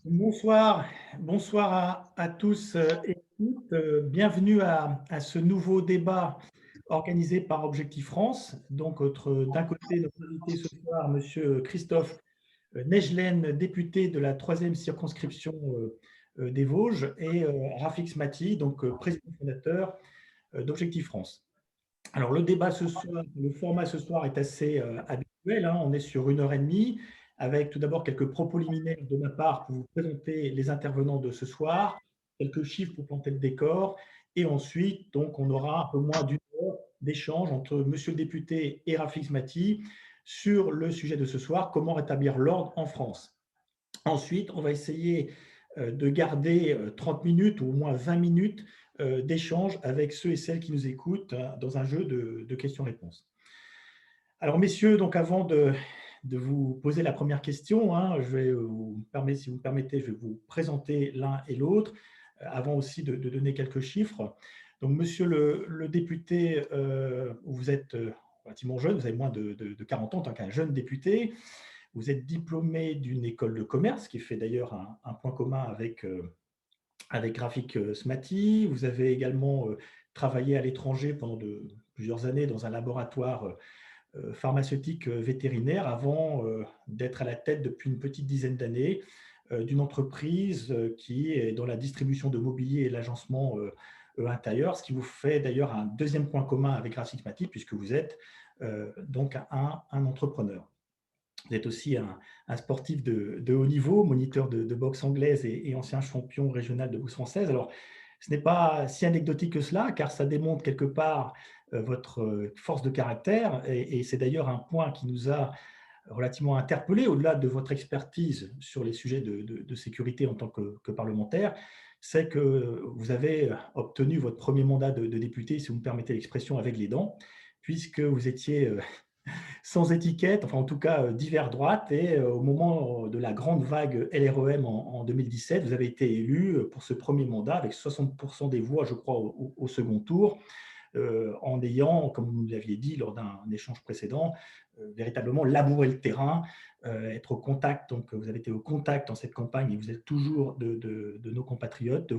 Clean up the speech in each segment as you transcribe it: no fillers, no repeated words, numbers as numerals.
Bonsoir, bonsoir à tous et toutes. Bienvenue à ce nouveau débat organisé par Objectif France. Donc, d'un côté, notre invité ce soir, Monsieur Christophe Nejlen, député de la troisième circonscription des Vosges, et Rafik Smati, donc président fondateur d'Objectif France. Alors, le débat ce soir, le format ce soir est assez habituel, hein. On est sur 1 heure et demie, avec tout d'abord quelques propos liminaires de ma part pour vous présenter les intervenants de ce soir, quelques chiffres pour planter le décor, et ensuite, donc, on aura un peu moins d'une heure d'échange entre Monsieur le député et Rafik Mati sur le sujet de ce soir, comment rétablir l'ordre en France. Ensuite, on va essayer de garder 30 minutes ou au moins 20 minutes d'échange avec ceux et celles qui nous écoutent dans un jeu de questions-réponses. Alors, messieurs, donc avant de vous poser la première question, hein, si vous me permettez, je vais vous présenter l'un et l'autre, avant aussi de donner quelques chiffres. Donc, monsieur le député, vous êtes relativement jeune, vous avez moins de 40 ans en tant qu'un jeune député. Vous êtes diplômé d'une école de commerce, qui fait d'ailleurs un point commun avec Rafik Smati. Vous avez également travaillé à l'étranger pendant plusieurs années dans un laboratoire pharmaceutique vétérinaire avant d'être à la tête depuis une petite dizaine d'années d'une entreprise qui est dans la distribution de mobilier et l'agencement intérieur, ce qui vous fait d'ailleurs un deuxième point commun avec Rafik Smati, puisque vous êtes donc un entrepreneur. Vous êtes aussi un sportif de haut niveau, moniteur de boxe anglaise et ancien champion régional de boxe française. Alors, ce n'est pas si anecdotique que cela, car ça démontre quelque part votre force de caractère, et c'est d'ailleurs un point qui nous a relativement interpellés, au-delà de votre expertise sur les sujets de sécurité en tant que parlementaire, c'est que vous avez obtenu votre premier mandat de député, si vous me permettez l'expression, avec les dents, puisque vous étiez sans étiquette, enfin en tout cas divers droite, et au moment de la grande vague LREM en 2017, vous avez été élu pour ce premier mandat avec 60% des voix, je crois, au second tour, en ayant, comme vous nous l'aviez dit lors d'un échange précédent, véritablement labourer le terrain, être au contact. Donc vous avez été au contact dans cette campagne et vous êtes toujours de nos compatriotes, de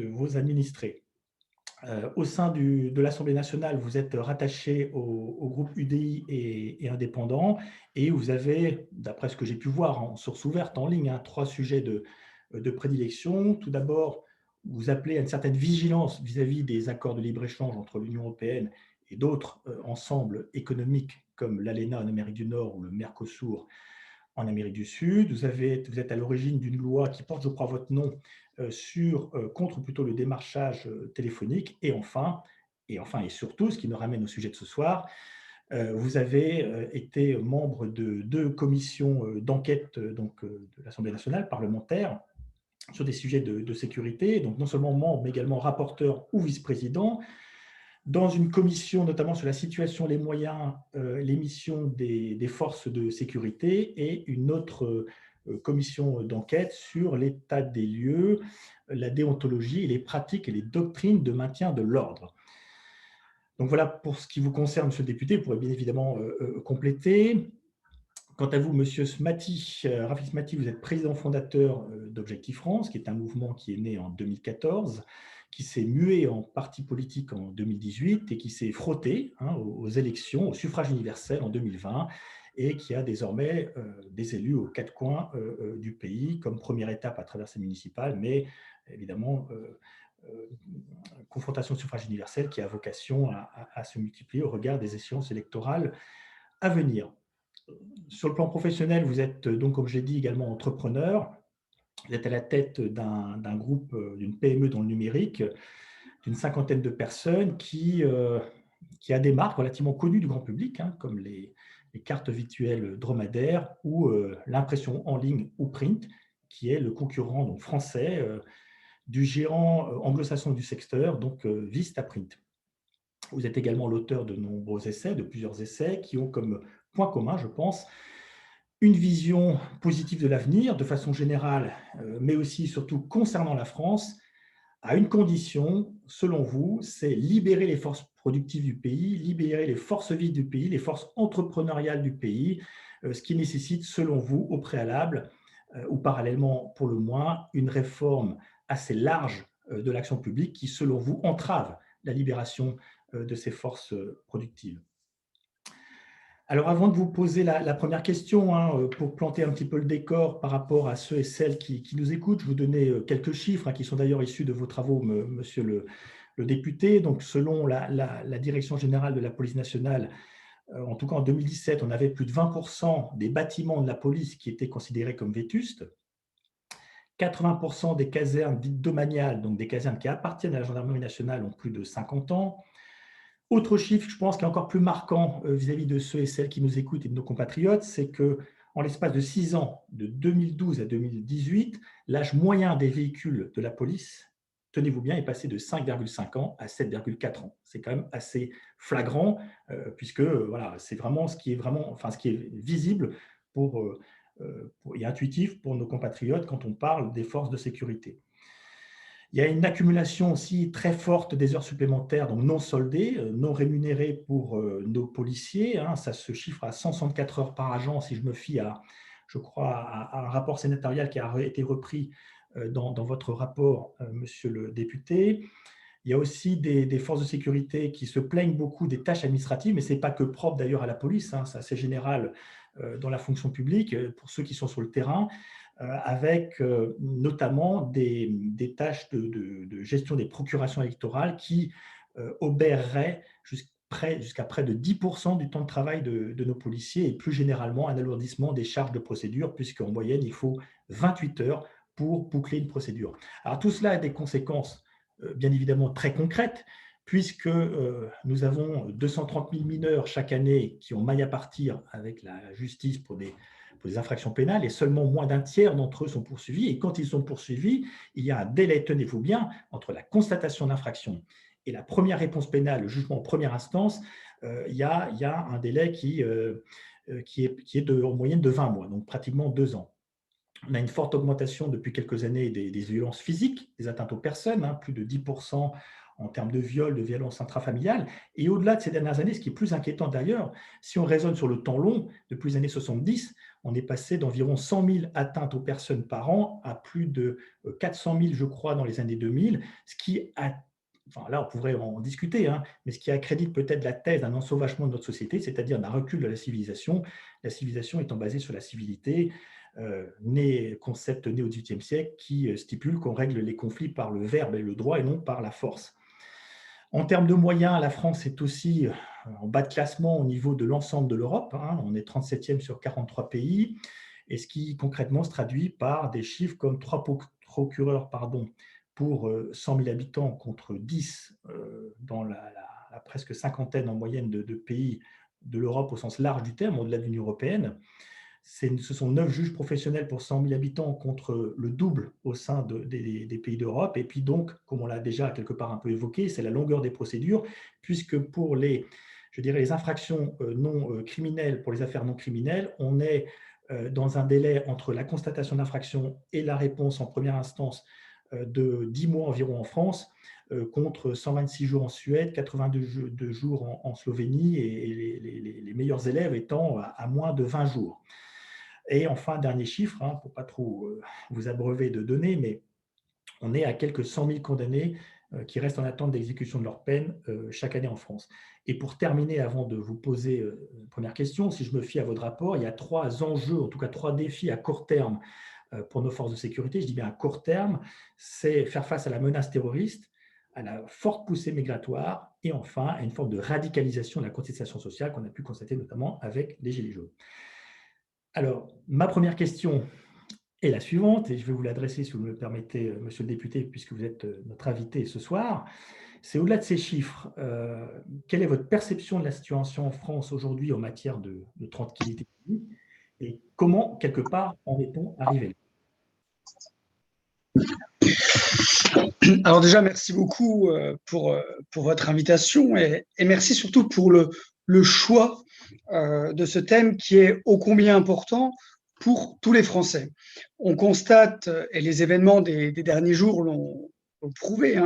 vos administrés. Au sein de l'Assemblée nationale, vous êtes rattaché au groupe UDI et indépendant, et vous avez, d'après ce que j'ai pu voir en source ouverte en ligne, 3 sujets de prédilection. Tout d'abord, vous appelez à une certaine vigilance vis-à-vis des accords de libre-échange entre l'Union européenne et d'autres ensembles économiques comme l'ALENA en Amérique du Nord ou le Mercosur en Amérique du Sud. Vous êtes à l'origine d'une loi qui porte, je crois, votre nom, contre plutôt le démarchage téléphonique. Et surtout, ce qui me ramène au sujet de ce soir, vous avez été membre de 2 commissions d'enquête de l'Assemblée nationale parlementaire sur des sujets de sécurité. Donc non seulement membre, mais également rapporteur ou vice-président dans une commission notamment sur la situation, les moyens, les missions des forces de sécurité, et une autre commission d'enquête sur l'état des lieux, la déontologie et les pratiques et les doctrines de maintien de l'ordre. Donc voilà pour ce qui vous concerne, monsieur le député. Vous pourrez bien évidemment compléter. Quant à vous, monsieur Smati, Rafik Smati, vous êtes président fondateur d'Objectif France, qui est un mouvement qui est né en 2014, qui s'est mué en parti politique en 2018 et qui s'est frotté aux élections, au suffrage universel en 2020, et qui a désormais des élus aux 4 coins du pays, comme première étape à travers ces municipales, mais évidemment, confrontation au suffrage universel qui a vocation à se multiplier au regard des échéances électorales à venir. Sur le plan professionnel, vous êtes donc, comme je l'ai dit, également entrepreneur. Vous êtes à la tête d'un groupe, d'une PME dans le numérique, d'une 50aine de personnes qui a des marques relativement connues du grand public, comme les cartes virtuelles dromadaires ou l'impression en ligne ou print, qui est le concurrent donc, français du géant anglo-saxon du secteur, donc Vistaprint. Vous êtes également l'auteur de nombreux essais, de plusieurs essais, qui ont comme point commun, je pense, une vision positive de l'avenir, de façon générale, mais aussi surtout concernant la France, à une condition, selon vous, c'est libérer les forces productives du pays, libérer les forces vives du pays, les forces entrepreneuriales du pays, ce qui nécessite, selon vous, au préalable, ou parallèlement pour le moins, une réforme assez large de l'action publique qui, selon vous, entrave la libération de ces forces productives. Alors, avant de vous poser la première question, pour planter un petit peu le décor par rapport à ceux et celles qui nous écoutent, je vous donner quelques chiffres qui sont d'ailleurs issus de vos travaux, monsieur le député. Donc, selon la Direction générale de la police nationale, en tout cas en 2017, on avait plus de 20% des bâtiments de la police qui étaient considérés comme vétustes. 80% des casernes dites domaniales, donc des casernes qui appartiennent à la gendarmerie nationale, ont plus de 50 ans. Autre chiffre, je pense, qui est encore plus marquant vis-à-vis de ceux et celles qui nous écoutent et de nos compatriotes, c'est qu'en l'espace de 6 ans, de 2012 à 2018, l'âge moyen des véhicules de la police, tenez-vous bien, est passé de 5,5 ans à 7,4 ans. C'est quand même assez flagrant, puisque voilà, c'est vraiment ce qui est visible et intuitif pour nos compatriotes quand on parle des forces de sécurité. Il y a une accumulation aussi très forte des heures supplémentaires, donc non soldées, non rémunérées pour nos policiers. Ça se chiffre à 164 heures par agent, si je me fie je crois, à un rapport sénatorial qui a été repris dans votre rapport, monsieur le député. Il y a aussi des forces de sécurité qui se plaignent beaucoup des tâches administratives, mais ce n'est pas que propre d'ailleurs à la police, c'est assez général dans la fonction publique, pour ceux qui sont sur le terrain, avec notamment des tâches de gestion des procurations électorales qui obéreraient jusqu'à près de 10% du temps de travail de nos policiers, et plus généralement un alourdissement des charges de procédure, puisqu'en moyenne, il faut 28 heures pour boucler une procédure. Alors tout cela a des conséquences bien évidemment très concrètes, puisque nous avons 230 000 mineurs chaque année qui ont maille à partir avec la justice pour des infractions pénales, et seulement moins d'un tiers d'entre eux sont poursuivis. Et quand ils sont poursuivis, il y a un délai, tenez-vous bien, entre la constatation d'infraction et la première réponse pénale, le jugement en première instance. Il y a un délai qui est en moyenne de 20 mois, donc pratiquement 2 ans. On a une forte augmentation depuis quelques années des violences physiques, des atteintes aux personnes, plus de 10% en termes de viols, de violences intrafamiliales. Et au-delà de ces dernières années, ce qui est plus inquiétant d'ailleurs, si on raisonne sur le temps long, depuis les années 70, on est passé d'environ 100 000 atteintes aux personnes par an à plus de 400 000, je crois, dans les années 2000, ce qui a, enfin là on pourrait en discuter, mais ce qui accrédite peut-être la thèse d'un ensauvagement de notre société, c'est-à-dire d'un recul de la civilisation étant basée sur la civilité, concept né au XVIIIe siècle qui stipule qu'on règle les conflits par le verbe et le droit et non par la force. En termes de moyens, la France est aussi en bas de classement au niveau de l'ensemble de l'Europe. On est 37e sur 43 pays, et ce qui concrètement se traduit par des chiffres comme 3 procureurs pour 100 000 habitants contre 10 dans la presque cinquantaine en moyenne de pays de l'Europe au sens large du terme, au-delà de l'Union européenne. Ce sont 9 juges professionnels pour 100 000 habitants contre le double au sein des pays d'Europe. Et puis donc, comme on l'a déjà quelque part un peu évoqué, c'est la longueur des procédures, puisque pour les infractions non criminelles, pour les affaires non criminelles, on est dans un délai entre la constatation d'infraction et la réponse en première instance de 10 mois environ en France, contre 126 jours en Suède, 82 jours en Slovénie, et les meilleurs élèves étant à moins de 20 jours. Et enfin, dernier chiffre, pour ne pas trop vous abreuver de données, mais on est à quelques 100 000 condamnés qui restent en attente d'exécution de leur peine chaque année en France. Et pour terminer, avant de vous poser une première question, si je me fie à votre rapport, il y a 3 enjeux, en tout cas 3 défis à court terme pour nos forces de sécurité. Je dis bien à court terme, c'est faire face à la menace terroriste, à la forte poussée migratoire, et enfin à une forme de radicalisation de la contestation sociale qu'on a pu constater notamment avec les Gilets jaunes. Alors, ma première question est la suivante, et je vais vous l'adresser, si vous me le permettez, monsieur le député, puisque vous êtes notre invité ce soir. C'est au-delà de ces chiffres, quelle est votre perception de la situation en France aujourd'hui en matière de tranquillité publique, et comment, quelque part, en est-on arrivé là? Alors déjà, merci beaucoup pour votre invitation, et merci surtout pour le choix de ce thème qui est ô combien important pour tous les Français. On constate, et les événements des derniers jours l'ont prouvé,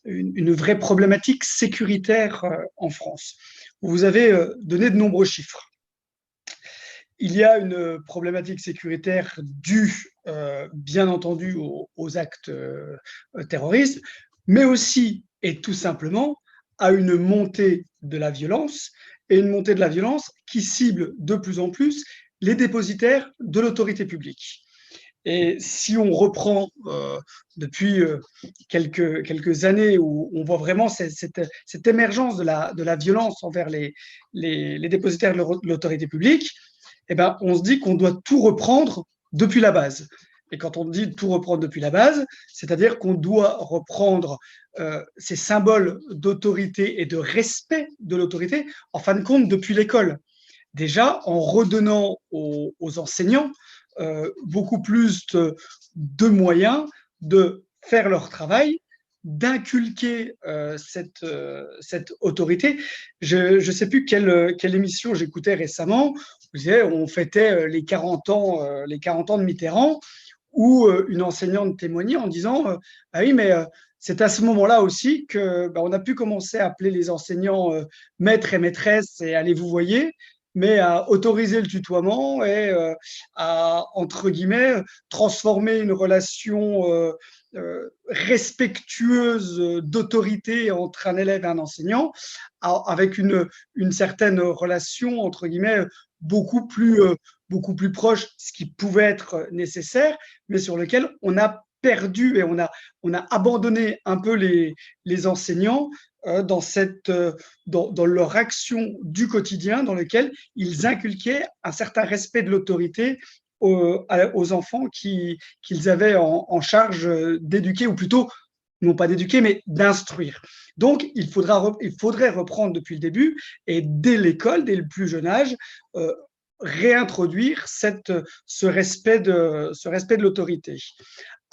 une vraie problématique sécuritaire en France. Vous avez donné de nombreux chiffres. il y a une problématique sécuritaire due, bien entendu, aux actes terroristes, mais aussi et tout simplement à une montée de la violence, et une montée de la violence qui cible de plus en plus les dépositaires de l'autorité publique. Et si on reprend depuis quelques années où on voit vraiment cette émergence de la violence envers les dépositaires de l'autorité publique, eh ben, on se dit qu'on doit tout reprendre depuis la base. Et quand on dit tout reprendre depuis la base, c'est-à-dire qu'on doit reprendre ces symboles d'autorité et de respect de l'autorité, en fin de compte, depuis l'école. Déjà, en redonnant aux enseignants beaucoup plus de moyens de faire leur travail, d'inculquer cette autorité. Je ne sais plus quelle émission j'écoutais récemment. Vous savez, on fêtait les 40 ans de Mitterrand, où une enseignante témoignait en disant ah oui, mais c'est à ce moment-là aussi que on a pu commencer à appeler les enseignants maîtres et maîtresses et allez vous voyez, mais à autoriser le tutoiement et à, entre guillemets, transformer une relation respectueuse d'autorité entre un élève et un enseignant avec une certaine relation, entre guillemets, beaucoup plus, beaucoup plus proche, ce qui pouvait être nécessaire, mais sur lequel on a perdu et on a abandonné un peu les enseignants dans leur action du quotidien, dans lequel ils inculquaient un certain respect de l'autorité aux enfants qu'ils avaient en charge d'éduquer, ou plutôt, non pas d'éduquer, mais d'instruire. Donc, il faudrait reprendre depuis le début et dès l'école, dès le plus jeune âge, réintroduire ce respect de l'autorité.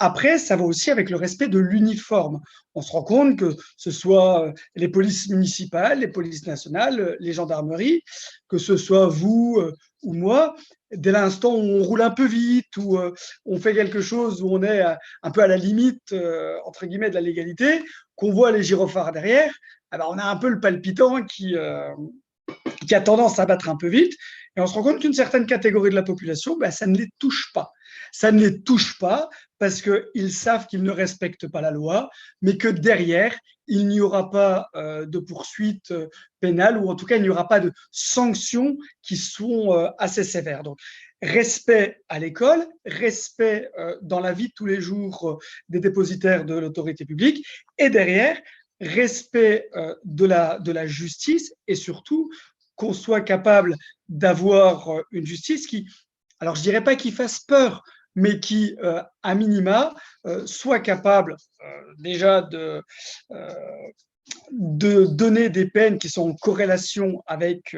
Après, ça va aussi avec le respect de l'uniforme. On se rend compte que ce soit les polices municipales, les polices nationales, les gendarmeries, que ce soit vous ou moi, dès l'instant où on roule un peu vite, ou on fait quelque chose où on est un peu à la limite, entre guillemets, de la légalité, qu'on voit les gyrophares derrière, alors on a un peu le palpitant qui a tendance à battre un peu vite, et on se rend compte qu'une certaine catégorie de la population, ça ne les touche pas. Ça ne les touche pas parce qu'ils savent qu'ils ne respectent pas la loi, mais que derrière, il n'y aura pas de poursuites pénales, ou en tout cas, il n'y aura pas de sanctions qui sont assez sévères. Donc, respect à l'école, respect dans la vie de tous les jours des dépositaires de l'autorité publique, et derrière, respect de la justice, et surtout qu'on soit capable d'avoir une justice qui, alors je ne dirais pas qu'il fasse peur, mais qui, à minima, soit capable déjà de donner des peines qui sont en corrélation avec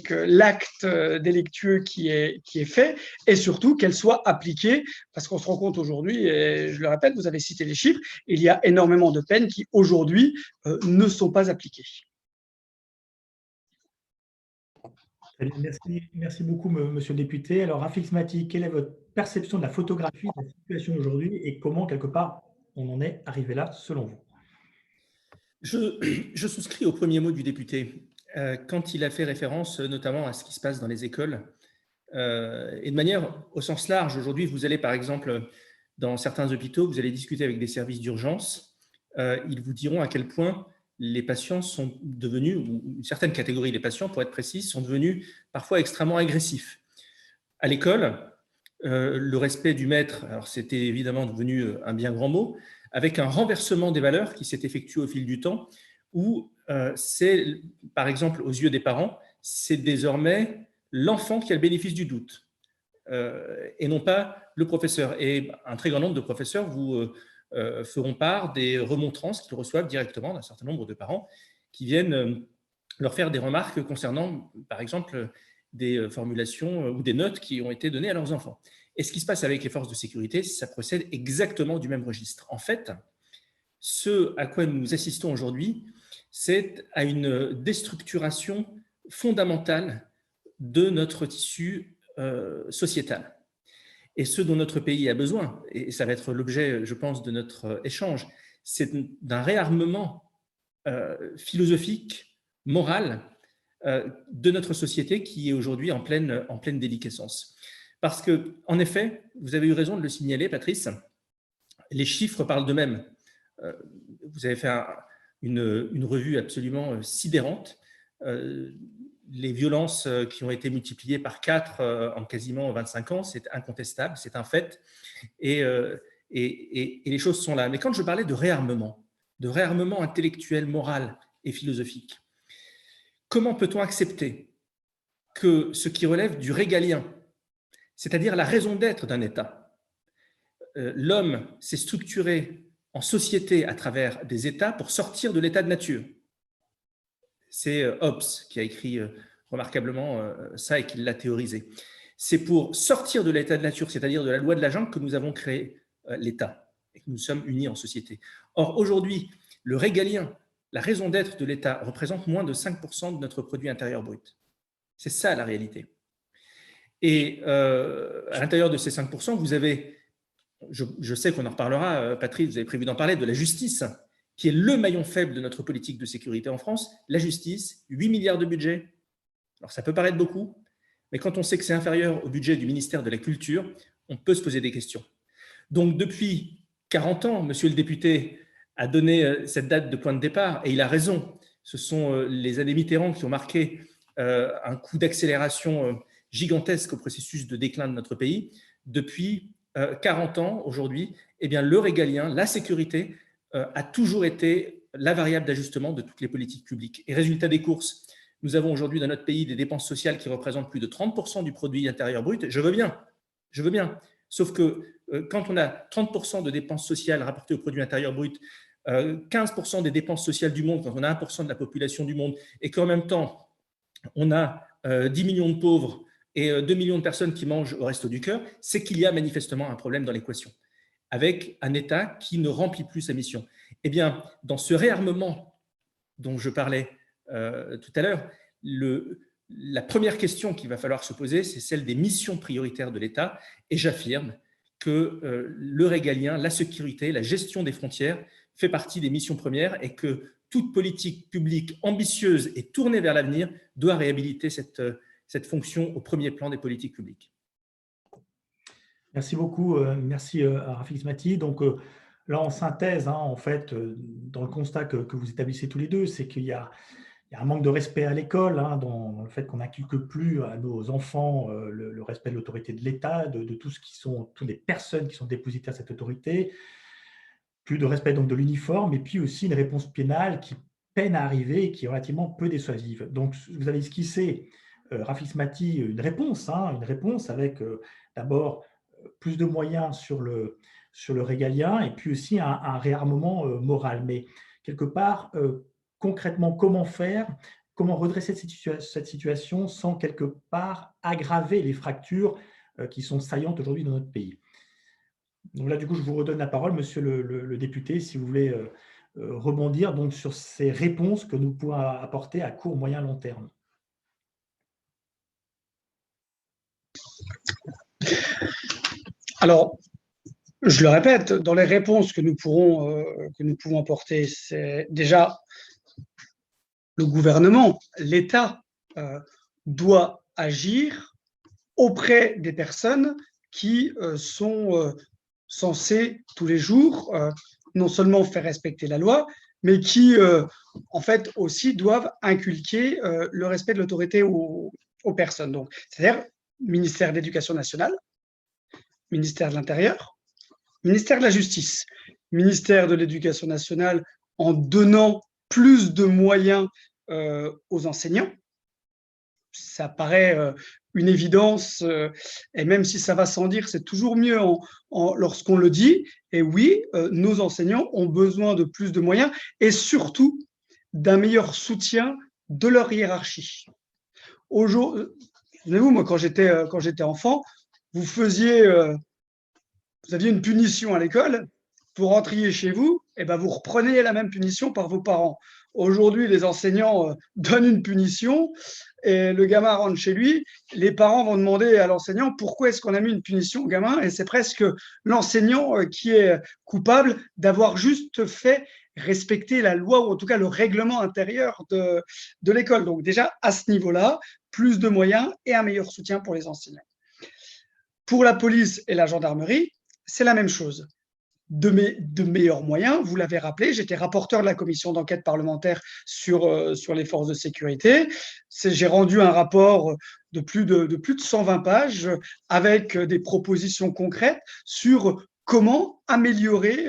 l'acte délictueux qui est fait, et surtout qu'elles soient appliquées, parce qu'on se rend compte aujourd'hui, et je le répète, vous avez cité les chiffres, il y a énormément de peines qui aujourd'hui ne sont pas appliquées. Merci beaucoup, monsieur le député. Alors, Rafik Smati, quelle est votre perception de la photographie de la situation d'aujourd'hui et comment, quelque part, on en est arrivé là, selon vous? Je souscris au premier mot du député quand il a fait référence notamment à ce qui se passe dans les écoles. Et de manière au sens large, aujourd'hui, vous allez par exemple dans certains hôpitaux, vous allez discuter avec des services d'urgence, ils vous diront à quel point les patients sont devenus, ou une certaine catégorie des patients, pour être précis, sont devenus parfois extrêmement agressifs. À l'école, le respect du maître, alors c'était évidemment devenu un bien grand mot, avec un renversement des valeurs qui s'est effectué au fil du temps, où c'est, par exemple, aux yeux des parents, c'est désormais l'enfant qui a le bénéfice du doute, et non pas le professeur. Et un très grand nombre de professeurs vous feront part des remontrances qu'ils reçoivent directement d'un certain nombre de parents qui viennent leur faire des remarques concernant, par exemple, des formulations ou des notes qui ont été données à leurs enfants. Et ce qui se passe avec les forces de sécurité, ça procède exactement du même registre. En fait, ce à quoi nous assistons aujourd'hui, c'est à une déstructuration fondamentale de notre tissu sociétal. Et ce dont notre pays a besoin, et ça va être l'objet, je pense, de notre échange, c'est d'un réarmement philosophique, moral, de notre société qui est aujourd'hui en pleine déliquescence. Parce que, en effet, vous avez eu raison de le signaler, Patrice, les chiffres parlent d'eux-mêmes. Vous avez fait une revue absolument sidérante. Les violences qui ont été multipliées par 4 en quasiment 25 ans, c'est incontestable, c'est un fait. Et les choses sont là. Mais quand je parlais de réarmement intellectuel, moral et philosophique, comment peut-on accepter que ce qui relève du régalien, c'est-à-dire la raison d'être d'un État, l'homme s'est structuré en société à travers des États pour sortir de l'état de nature. C'est Hobbes qui a écrit remarquablement ça et qui l'a théorisé. C'est pour sortir de l'état de nature, c'est-à-dire de la loi de la jungle, que nous avons créé l'État et que nous sommes unis en société. Or, aujourd'hui, le régalien, la raison d'être de l'État, représente moins de 5% de notre produit intérieur brut. C'est ça la réalité. Et à l'intérieur de ces 5%, vous avez, je sais qu'on en reparlera, Patrice, vous avez prévu d'en parler, de la justice, qui est le maillon faible de notre politique de sécurité en France. La justice, 8 milliards de budget. Alors ça peut paraître beaucoup, mais quand on sait que c'est inférieur au budget du ministère de la Culture, on peut se poser des questions. Donc depuis 40 ans, monsieur le député a donné cette date de point de départ, et il a raison. Ce sont les années Mitterrand qui ont marqué un coup d'accélération gigantesque au processus de déclin de notre pays. Depuis 40 ans, aujourd'hui, eh bien, le régalien, la sécurité, a toujours été la variable d'ajustement de toutes les politiques publiques. Et résultat des courses, nous avons aujourd'hui dans notre pays des dépenses sociales qui représentent plus de 30% du produit intérieur brut. Je veux bien. Sauf que quand on a 30% de dépenses sociales rapportées au produit intérieur brut, 15% des dépenses sociales du monde, quand on a 1% de la population du monde, et qu'en même temps, on a 10 millions de pauvres et 2 millions de personnes qui mangent au resto du cœur, c'est qu'il y a manifestement un problème dans l'équation, avec un État qui ne remplit plus sa mission. Eh bien, dans ce réarmement dont je parlais tout à l'heure, la première question qu'il va falloir se poser, c'est celle des missions prioritaires de l'État. Et j'affirme que le régalien, la sécurité, la gestion des frontières fait partie des missions premières et que toute politique publique ambitieuse et tournée vers l'avenir doit réhabiliter cette fonction au premier plan des politiques publiques. Merci beaucoup. Merci à Rafik Smati. Donc là, en synthèse, en fait, dans le constat que vous établissez tous les deux, c'est qu'il y a un manque de respect à l'école, dans le fait qu'on n'inculque plus à nos enfants le respect de l'autorité de l'État, de toutes les personnes qui sont dépositaires de cette autorité, plus de respect donc de l'uniforme, et puis aussi une réponse pénale qui peine à arriver et qui est relativement peu dissuasive. Donc, vous avez esquissé, Rafik Smati, une réponse avec d'abord plus de moyens sur le régalien et puis aussi un réarmement moral. Mais quelque part, concrètement, comment faire, comment redresser cette situation sans quelque part aggraver les fractures qui sont saillantes aujourd'hui dans notre pays. Donc là, du coup, je vous redonne la parole, monsieur le député, si vous voulez rebondir donc, sur ces réponses que nous pouvons apporter à court, moyen, long terme. Alors, je le répète, dans les réponses que nous pouvons apporter, c'est déjà le gouvernement, l'État doit agir auprès des personnes qui sont censées tous les jours non seulement faire respecter la loi, mais qui en fait aussi doivent inculquer le respect de l'autorité aux personnes. Donc, c'est-à-dire ministère de l'Éducation nationale, ministère de l'Intérieur, ministère de la Justice, ministère de l'Éducation nationale en donnant plus de moyens aux enseignants. Ça paraît une évidence, et même si ça va sans dire, c'est toujours mieux lorsqu'on le dit. Et oui, nos enseignants ont besoin de plus de moyens et surtout d'un meilleur soutien de leur hiérarchie. Souvenez-vous, moi, quand j'étais enfant, vous aviez une punition à l'école, vous rentriez chez vous, et ben vous repreniez la même punition par vos parents. Aujourd'hui, les enseignants donnent une punition et le gamin rentre chez lui. Les parents vont demander à l'enseignant pourquoi est-ce qu'on a mis une punition au gamin, et c'est presque l'enseignant qui est coupable d'avoir juste fait respecter la loi ou en tout cas le règlement intérieur de l'école. Donc déjà, à ce niveau-là, plus de moyens et un meilleur soutien pour les enseignants. Pour la police et la gendarmerie, c'est la même chose. De meilleurs moyens, vous l'avez rappelé, j'étais rapporteur de la commission d'enquête parlementaire sur les forces de sécurité. J'ai rendu un rapport de plus de 120 pages avec des propositions concrètes sur comment améliorer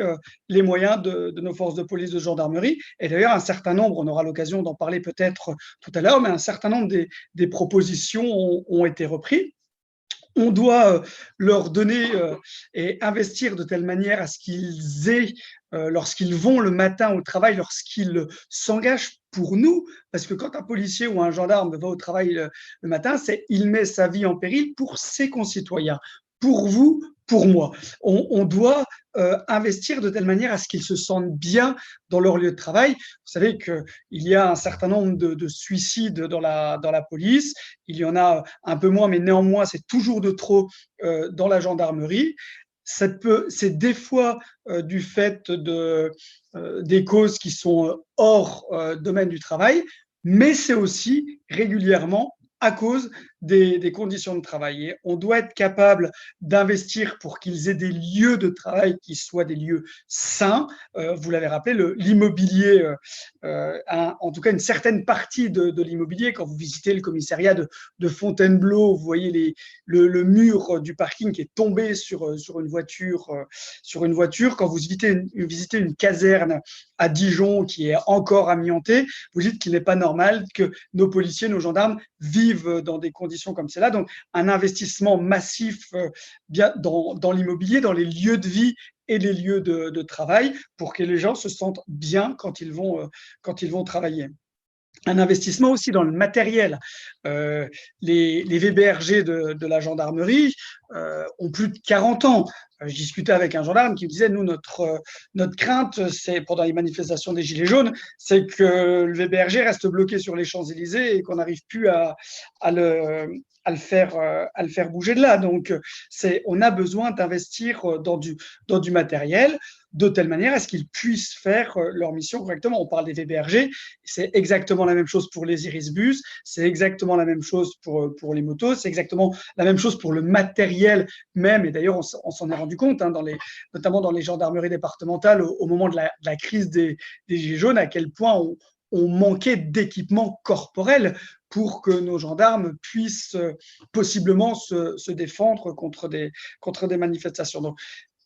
les moyens de nos forces de police, de gendarmerie. Et d'ailleurs, un certain nombre, on aura l'occasion d'en parler peut-être tout à l'heure, mais un certain nombre des propositions ont été reprises. On doit leur donner et investir de telle manière à ce qu'ils aient, lorsqu'ils vont le matin au travail, lorsqu'ils s'engagent pour nous, parce que quand un policier ou un gendarme va au travail le matin, il met sa vie en péril pour ses concitoyens, pour vous, pour moi. On doit investir de telle manière à ce qu'ils se sentent bien dans leur lieu de travail. Vous savez qu'il y a un certain nombre de suicides dans la police. Il y en a un peu moins, mais néanmoins, c'est toujours de trop dans la gendarmerie. C'est des fois du fait des causes qui sont hors domaine du travail, mais c'est aussi régulièrement à cause des conditions de travail. Et on doit être capable d'investir pour qu'ils aient des lieux de travail qui soient des lieux sains. Vous l'avez rappelé, l'immobilier, en tout cas une certaine partie de l'immobilier, quand vous visitez le commissariat de Fontainebleau, vous voyez le mur du parking qui est tombé sur une voiture. Quand vous visitez une caserne à Dijon qui est encore amiantée, vous dites qu'il n'est pas normal que nos policiers, nos gendarmes vivent dans des conditions comme celle-là. Donc, un investissement massif bien dans l'immobilier, dans les lieux de vie et les lieux de travail pour que les gens se sentent bien quand ils vont travailler. Un investissement aussi dans le matériel. Les VBRG de la gendarmerie ont plus de 40 ans. Je discutais avec un gendarme qui me disait, nous, notre crainte, c'est pendant les manifestations des Gilets jaunes, c'est que le VBRG reste bloqué sur les Champs-Élysées et qu'on n'arrive plus à le faire bouger de là. Donc, on a besoin d'investir dans du matériel de telle manière à ce qu'ils puissent faire leur mission correctement. On parle des VBRG, c'est exactement la même chose pour les Irisbus, c'est exactement la même chose pour les motos, c'est exactement la même chose pour le matériel même. Et d'ailleurs, on s'en est rendu compte, hein, notamment dans les gendarmeries départementales, au moment de la crise des Gilets jaunes, à quel point on manquait d'équipement corporel pour que nos gendarmes puissent possiblement se défendre contre des manifestations. Donc,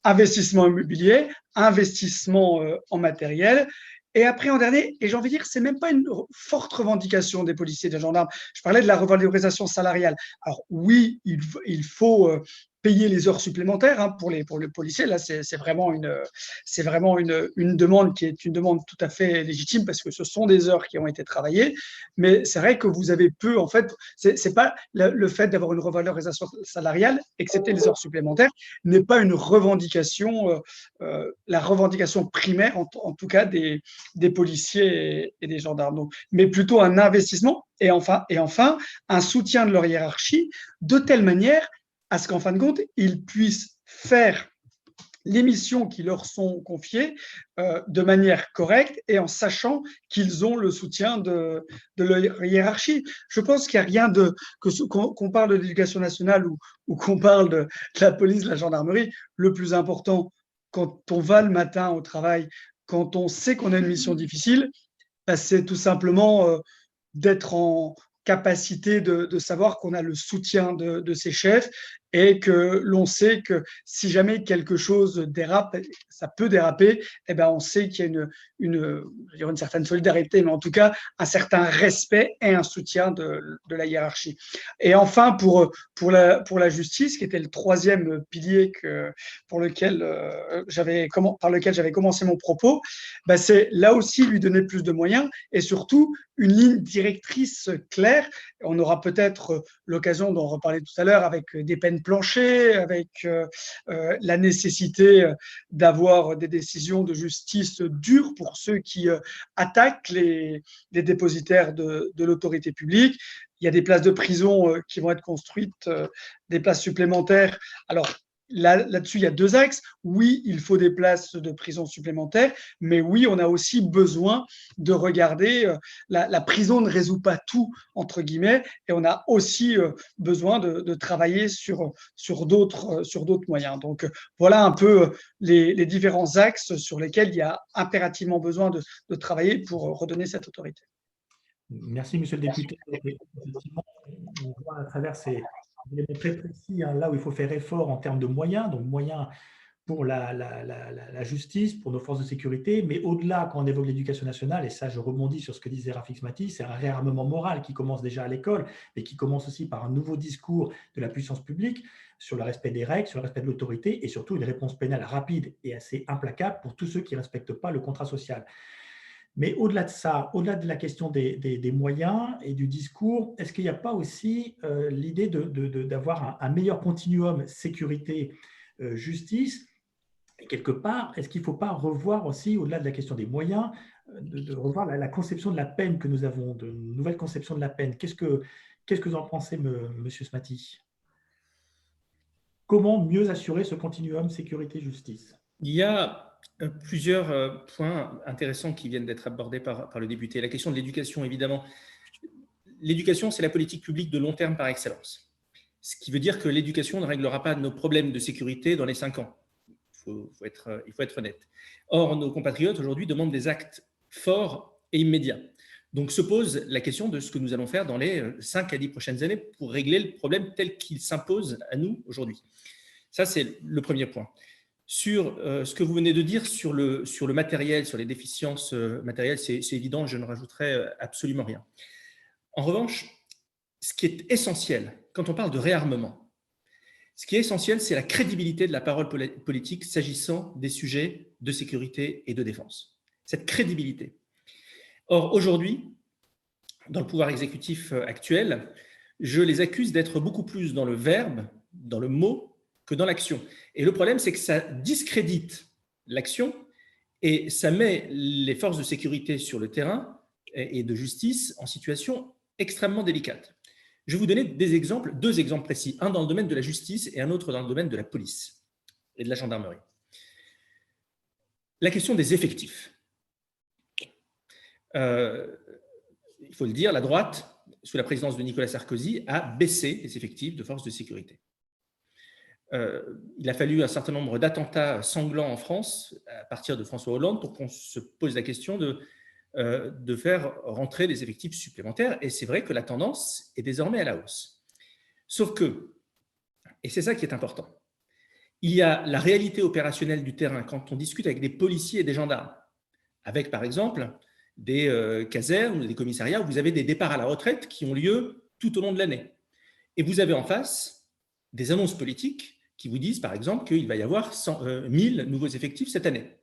investissement immobilier, investissement en matériel. Et après, en dernier, et j'ai envie de dire, c'est même pas une forte revendication des policiers et des gendarmes. Je parlais de la revalorisation salariale. Alors oui, il faut payer les heures supplémentaires hein, pour les policiers. Là, c'est vraiment une demande qui est une demande tout à fait légitime parce que ce sont des heures qui ont été travaillées. Mais c'est vrai que vous avez peu, en fait, c'est pas le fait d'avoir une revalorisation salariale, excepté les heures supplémentaires, n'est pas une revendication, la revendication primaire, en tout cas des policiers et des gendarmes. Donc, mais plutôt un investissement et enfin, un soutien de leur hiérarchie de telle manière à ce qu'en fin de compte, ils puissent faire les missions qui leur sont confiées de manière correcte et en sachant qu'ils ont le soutien de leur hiérarchie. Je pense qu'il n'y a rien qu'on parle de l'éducation nationale ou qu'on parle de la police, de la gendarmerie. Le plus important, quand on va le matin au travail, quand on sait qu'on a une mission difficile, c'est tout simplement d'être en capacité de savoir qu'on a le soutien de ses chefs et que l'on sait que si jamais quelque chose dérape, ça peut déraper, eh ben on sait qu'il y a une certaine solidarité, mais en tout cas un certain respect et un soutien de la hiérarchie. Et enfin, pour la justice, qui était le troisième pilier par lequel j'avais commencé mon propos, ben c'est là aussi lui donner plus de moyens et surtout une ligne directrice claire. On aura peut-être l'occasion d'en reparler tout à l'heure avec des peines planchées, avec la nécessité d'avoir des décisions de justice dures pour ceux qui attaquent les dépositaires de l'autorité publique. Il y a des places de prison qui vont être construites, des places supplémentaires. Alors, là-dessus, il y a deux axes. Oui, il faut des places de prison supplémentaires, mais oui, on a aussi besoin de regarder, la prison ne résout pas tout, entre guillemets, et on a aussi besoin de travailler sur d'autres moyens. Donc, voilà un peu les différents axes sur lesquels il y a impérativement besoin de travailler pour redonner cette autorité. Merci, monsieur le député. Effectivement, on voit à travers ces éléments très précis, hein, là où il faut faire effort en termes de moyens, donc moyens pour la justice, pour nos forces de sécurité, mais au-delà, quand on évoque l'éducation nationale, et ça je rebondis sur ce que disait Rafik Smati, c'est un réarmement moral qui commence déjà à l'école, mais qui commence aussi par un nouveau discours de la puissance publique sur le respect des règles, sur le respect de l'autorité, et surtout une réponse pénale rapide et assez implacable pour tous ceux qui ne respectent pas le contrat social. Mais au-delà de ça, au-delà de la question des moyens et du discours, est-ce qu'il n'y a pas aussi l'idée d'avoir un meilleur continuum sécurité-justice? Et quelque part, est-ce qu'il ne faut pas revoir aussi, au-delà de la question des moyens, de revoir la conception de la peine que nous avons, de nouvelle conception de la peine? Qu'est-ce que vous en pensez, monsieur Smati? Comment mieux assurer ce continuum sécurité-justice? Il y a plusieurs points intéressants qui viennent d'être abordés par le député. La question de l'éducation, évidemment. L'éducation, c'est la politique publique de long terme par excellence. Ce qui veut dire que l'éducation ne réglera pas nos problèmes de sécurité dans les 5 ans. Il faut être honnête. Or, nos compatriotes aujourd'hui demandent des actes forts et immédiats. Donc se pose la question de ce que nous allons faire dans les 5 à 10 prochaines années pour régler le problème tel qu'il s'impose à nous aujourd'hui. Ça, c'est le premier point. Sur ce que vous venez de dire sur le matériel, sur les déficiences matérielles, c'est évident, je ne rajouterai absolument rien. En revanche, ce qui est essentiel, quand on parle de réarmement, ce qui est essentiel, c'est la crédibilité de la parole politique s'agissant des sujets de sécurité et de défense. Cette crédibilité. Or, aujourd'hui, dans le pouvoir exécutif actuel, je les accuse d'être beaucoup plus dans le verbe, dans le mot, que dans l'action. Et le problème, c'est que ça discrédite l'action et ça met les forces de sécurité sur le terrain et de justice en situation extrêmement délicate. Je vais vous donner deux exemples précis, un dans le domaine de la justice et un autre dans le domaine de la police et de la gendarmerie. La question des effectifs. Il faut le dire, la droite, sous la présidence de Nicolas Sarkozy, a baissé les effectifs de forces de sécurité. Il a fallu un certain nombre d'attentats sanglants en France, à partir de François Hollande, pour qu'on se pose la question de faire rentrer des effectifs supplémentaires. Et c'est vrai que la tendance est désormais à la hausse. Sauf que, et c'est ça qui est important, il y a la réalité opérationnelle du terrain quand on discute avec des policiers et des gendarmes, avec par exemple des casernes ou des commissariats où vous avez des départs à la retraite qui ont lieu tout au long de l'année. Et vous avez en face des annonces politiques qui vous disent par exemple qu'il va y avoir 1000 nouveaux effectifs cette année.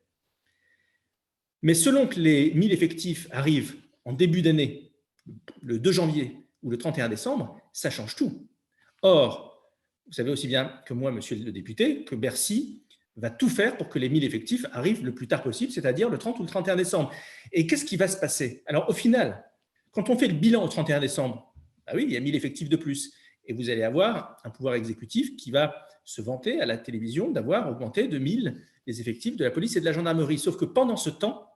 Mais selon que les 1000 effectifs arrivent en début d'année, le 2 janvier ou le 31 décembre, ça change tout. Or, vous savez aussi bien que moi, monsieur le député, que Bercy va tout faire pour que les 1000 effectifs arrivent le plus tard possible, c'est-à-dire le 30 ou le 31 décembre. Et qu'est-ce qui va se passer? Alors, au final, quand on fait le bilan au 31 décembre, bah oui, il y a 1000 effectifs de plus. Et vous allez avoir un pouvoir exécutif qui va se vanter à la télévision d'avoir augmenté de 1000 les effectifs de la police et de la gendarmerie. Sauf que pendant ce temps,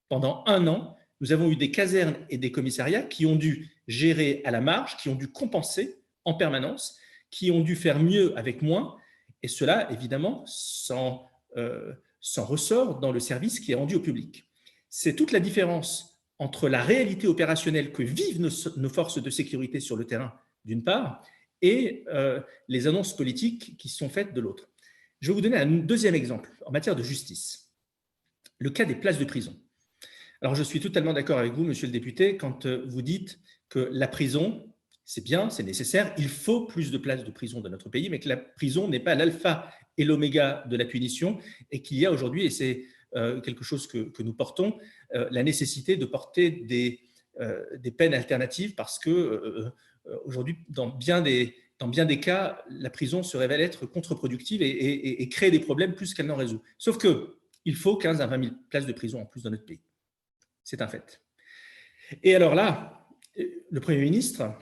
pendant 1 an, nous avons eu des casernes et des commissariats qui ont dû gérer à la marge, qui ont dû compenser en permanence, qui ont dû faire mieux avec moins, et cela, évidemment, sans ressort dans le service qui est rendu au public. C'est toute la différence entre la réalité opérationnelle que vivent nos forces de sécurité sur le terrain, d'une part, et les annonces politiques qui sont faites de l'autre. Je vais vous donner un deuxième exemple en matière de justice, le cas des places de prison. Alors, je suis totalement d'accord avec vous, monsieur le député, quand vous dites que la prison, c'est bien, c'est nécessaire, il faut plus de places de prison dans notre pays, mais que la prison n'est pas l'alpha et l'oméga de la punition, et qu'il y a aujourd'hui, et c'est quelque chose que nous portons, la nécessité de porter des peines alternatives, parce que aujourd'hui, dans bien des cas, la prison se révèle être contre-productive et crée des problèmes plus qu'elle n'en résout. Sauf qu'il faut 15 à 20 000 places de prison en plus dans notre pays. C'est un fait. Et alors là, le Premier ministre,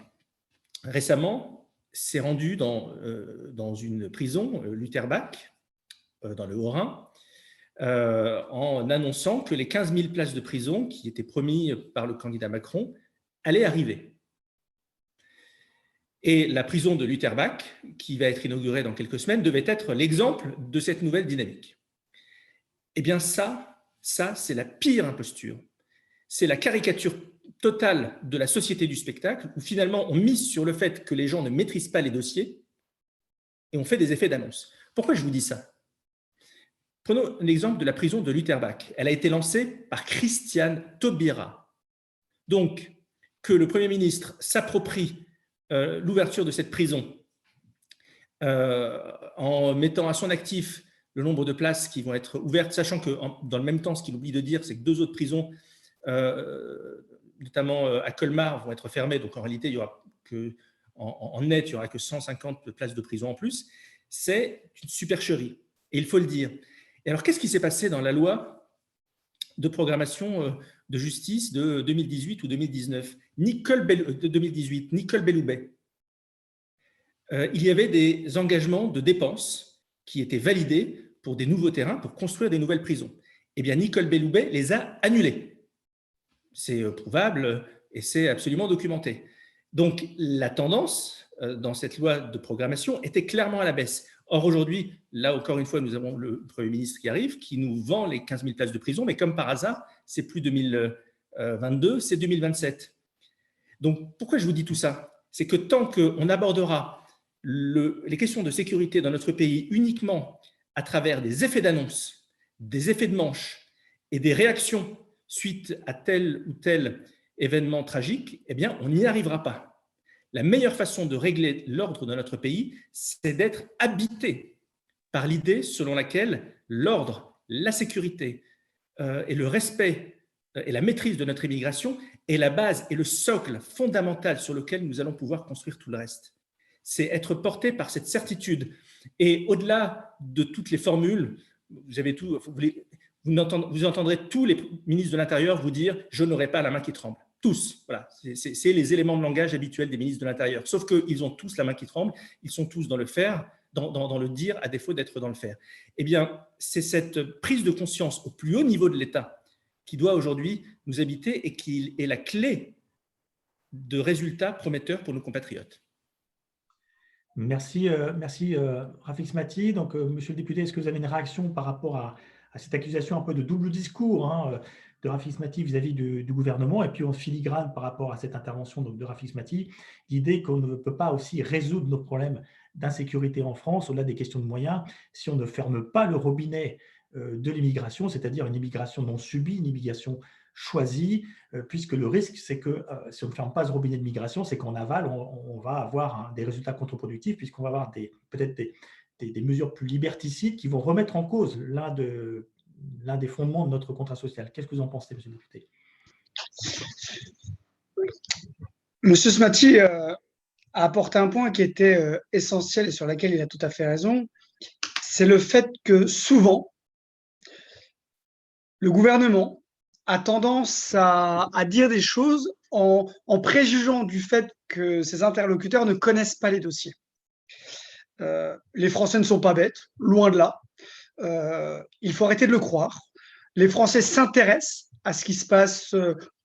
récemment, s'est rendu dans une prison, l'Utterbach, dans le Haut-Rhin, en annonçant que les 15 000 places de prison qui étaient promises par le candidat Macron allaient arriver. Et la prison de l'Utterbach, qui va être inaugurée dans quelques semaines, devait être l'exemple de cette nouvelle dynamique. Eh bien ça c'est la pire imposture. C'est la caricature totale de la société du spectacle, où finalement on mise sur le fait que les gens ne maîtrisent pas les dossiers et on fait des effets d'annonce. Pourquoi je vous dis ça? Prenons l'exemple de la prison de l'Utterbach. Elle a été lancée par Christiane Taubira. Donc, que le Premier ministre s'approprie l'ouverture de cette prison en mettant à son actif le nombre de places qui vont être ouvertes, sachant que dans le même temps, ce qu'il oublie de dire, c'est que 2 autres prisons, notamment à Colmar, vont être fermées. Donc en réalité, il y aura que, en net, il n'y aura que 150 places de prison en plus. C'est une supercherie, et il faut le dire. Et alors, qu'est-ce qui s'est passé dans la loi de programmation de justice de 2018 ou 2019 de 2018, Nicole Belloubet. Il y avait des engagements de dépenses qui étaient validés pour des nouveaux terrains, pour construire des nouvelles prisons. Eh bien, Nicole Belloubet les a annulés. C'est prouvable et c'est absolument documenté. Donc, la tendance dans cette loi de programmation était clairement à la baisse. Or, aujourd'hui, là encore une fois, nous avons le Premier ministre qui arrive, qui nous vend les 15 000 places de prison, mais comme par hasard, c'est plus 2022, c'est 2027. Donc, pourquoi je vous dis tout ça? C'est que tant qu'on abordera les questions de sécurité dans notre pays uniquement à travers des effets d'annonce, des effets de manche et des réactions suite à tel ou tel événement tragique, eh bien, on n'y arrivera pas. La meilleure façon de régler l'ordre de notre pays, c'est d'être habité par l'idée selon laquelle l'ordre, la sécurité et le respect et la maîtrise de notre immigration est la base et le socle fondamental sur lequel nous allons pouvoir construire tout le reste. C'est être porté par cette certitude. Et au-delà de toutes les formules, vous entendrez tous les ministres de l'Intérieur vous dire « je n'aurai pas la main qui tremble ». Tous, voilà, c'est les éléments de langage habituels des ministres de l'Intérieur. Sauf qu'ils ont tous la main qui tremble, ils sont tous dans le faire, dans le dire, à défaut d'être dans le faire. Eh bien, c'est cette prise de conscience au plus haut niveau de l'État qui doit aujourd'hui nous habiter et qui est la clé de résultats prometteurs pour nos compatriotes. Merci, Rafik Smati. Donc, monsieur le député, est-ce que vous avez une réaction par rapport à cette accusation un peu de double discours de Rafik Smati vis-à-vis du gouvernement, et puis en filigrane par rapport à cette intervention de Rafik Smati, l'idée qu'on ne peut pas aussi résoudre nos problèmes d'insécurité en France, au-delà des questions de moyens, si on ne ferme pas le robinet de l'immigration, c'est-à-dire une immigration non subie, une immigration choisie, puisque le risque, c'est que si on ne ferme pas ce robinet de migration, c'est qu'en aval, on va avoir des résultats contre-productifs, puisqu'on va avoir peut-être des mesures plus liberticides qui vont remettre en cause l'un des fondements de notre contrat social. Qu'est-ce que vous en pensez, monsieur le député? Monsieur Smati a apporté un point qui était essentiel et sur lequel il a tout à fait raison. C'est le fait que souvent, le gouvernement a tendance à dire des choses en préjugeant du fait que ses interlocuteurs ne connaissent pas les dossiers. Les Français ne sont pas bêtes, loin de là. Il faut arrêter de le croire. Les Français s'intéressent à ce qui se passe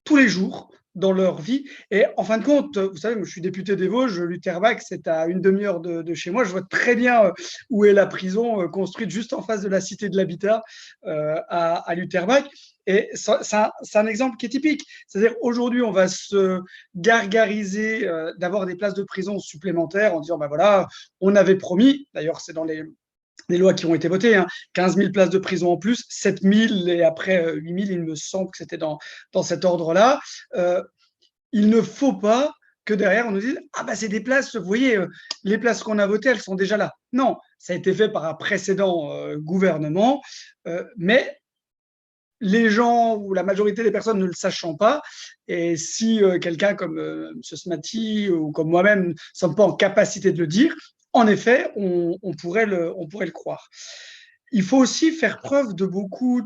tous les jours dans leur vie. Et en fin de compte, vous savez, moi, je suis député des Vosges, l'Utterbach, c'est à une demi-heure de chez moi. Je vois très bien où est la prison construite juste en face de la Cité de l'Habitat à l'Utterbach. Et c'est un exemple qui est typique. C'est-à-dire aujourd'hui, on va se gargariser d'avoir des places de prison supplémentaires en disant, ben voilà, on avait promis, d'ailleurs c'est dans les lois qui ont été votées, 15 000 places de prison en plus, 7 000 et après 8 000, il me semble que c'était dans cet ordre-là. Il ne faut pas que derrière, on nous dise « Ah, bah, c'est des places, vous voyez, les places qu'on a votées, elles sont déjà là. » Non, ça a été fait par un précédent gouvernement, mais les gens ou la majorité des personnes ne le sachant pas, et si quelqu'un comme M. Smati ou comme moi-même ne sommes pas en capacité de le dire, en effet, on pourrait le croire. Il faut aussi faire preuve de beaucoup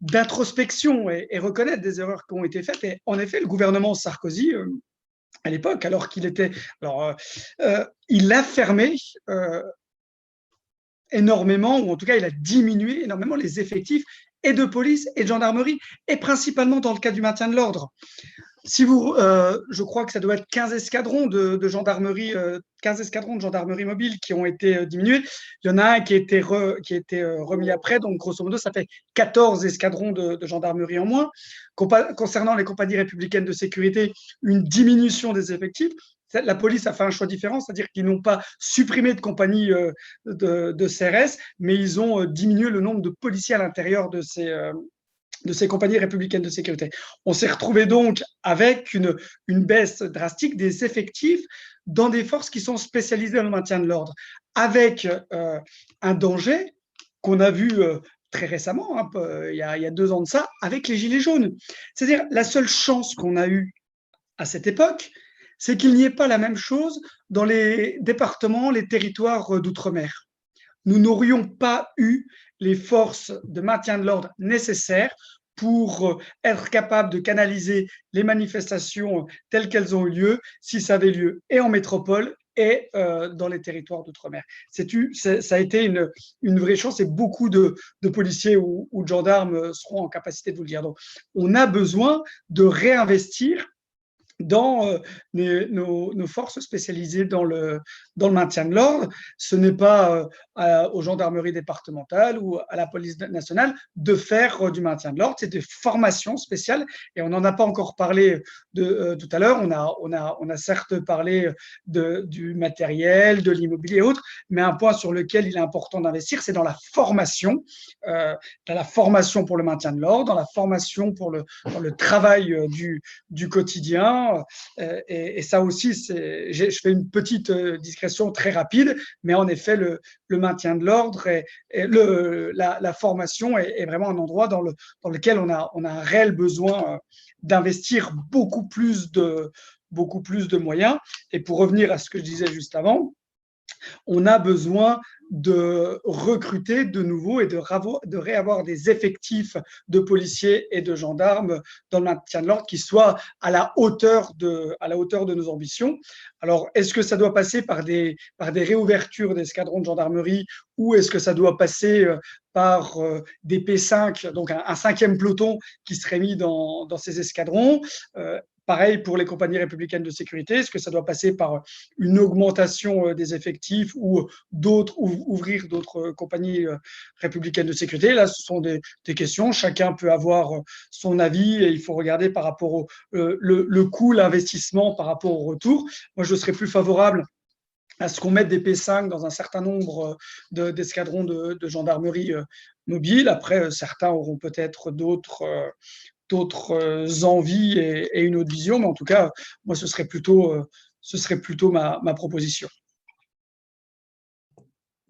d'introspection et reconnaître des erreurs qui ont été faites. Et en effet, le gouvernement Sarkozy à l'époque, alors qu'il était… il a fermé énormément, ou en tout cas, il a diminué énormément les effectifs et de police et de gendarmerie, et principalement dans le cas du maintien de l'ordre. Je crois que ça doit être 15 escadrons de gendarmerie, 15 escadrons de gendarmerie mobile qui ont été diminués. Il y en a un qui a été remis après, donc grosso modo, ça fait 14 escadrons de gendarmerie en moins. Concernant les compagnies républicaines de sécurité, une diminution des effectifs. La police a fait un choix différent, c'est-à-dire qu'ils n'ont pas supprimé de compagnies de CRS, mais ils ont diminué le nombre de policiers à l'intérieur de ces compagnies républicaines de sécurité. On s'est retrouvé donc avec une baisse drastique des effectifs dans des forces qui sont spécialisées dans le maintien de l'ordre, avec un danger qu'on a vu très récemment, il y a 2 ans de ça, avec les Gilets jaunes. C'est-à-dire, la seule chance qu'on a eue à cette époque, c'est qu'il n'y ait pas la même chose dans les départements, les territoires d'outre-mer. Nous n'aurions pas eu les forces de maintien de l'ordre nécessaires pour être capables de canaliser les manifestations telles qu'elles ont eu lieu, si ça avait lieu et en métropole et dans les territoires d'outre-mer. Ça a été une vraie chance, et beaucoup de policiers ou de gendarmes seront en capacité de vous le dire. Donc, on a besoin de réinvestir dans nos forces spécialisées dans le maintien de l'ordre. Ce n'est pas aux gendarmeries départementales ou à la police nationale de faire du maintien de l'ordre, c'est des formations spéciales, et on n'en a pas encore parlé tout à l'heure. On a certes parlé du matériel, de l'immobilier et autres, mais un point sur lequel il est important d'investir, c'est dans la formation, pour le maintien de l'ordre, dans la formation pour le travail du quotidien. Et ça aussi, je fais une petite digression très rapide, mais en effet, le maintien de l'ordre et la formation est vraiment un endroit dans lequel on a un réel besoin d'investir beaucoup plus de moyens. Et pour revenir à ce que je disais juste avant, on a besoin de recruter de nouveau et de réavoir des effectifs de policiers et de gendarmes dans le maintien de l'ordre qui soient à la hauteur de nos ambitions. Alors, est-ce que ça doit passer par des réouvertures d'escadrons de gendarmerie, ou est-ce que ça doit passer par des P5, donc un 5e peloton qui serait mis dans ces escadrons? Pareil pour les compagnies républicaines de sécurité. Est-ce que ça doit passer par une augmentation des effectifs ou ouvrir d'autres compagnies républicaines de sécurité? Là, ce sont des questions. Chacun peut avoir son avis, et il faut regarder par rapport le coût, l'investissement par rapport au retour. Moi, je serais plus favorable à ce qu'on mette des P5 dans un certain nombre d'escadrons de gendarmerie mobile. Après, certains auront peut-être d'autres envies et une autre vision, mais en tout cas, moi, ce serait plutôt ma proposition.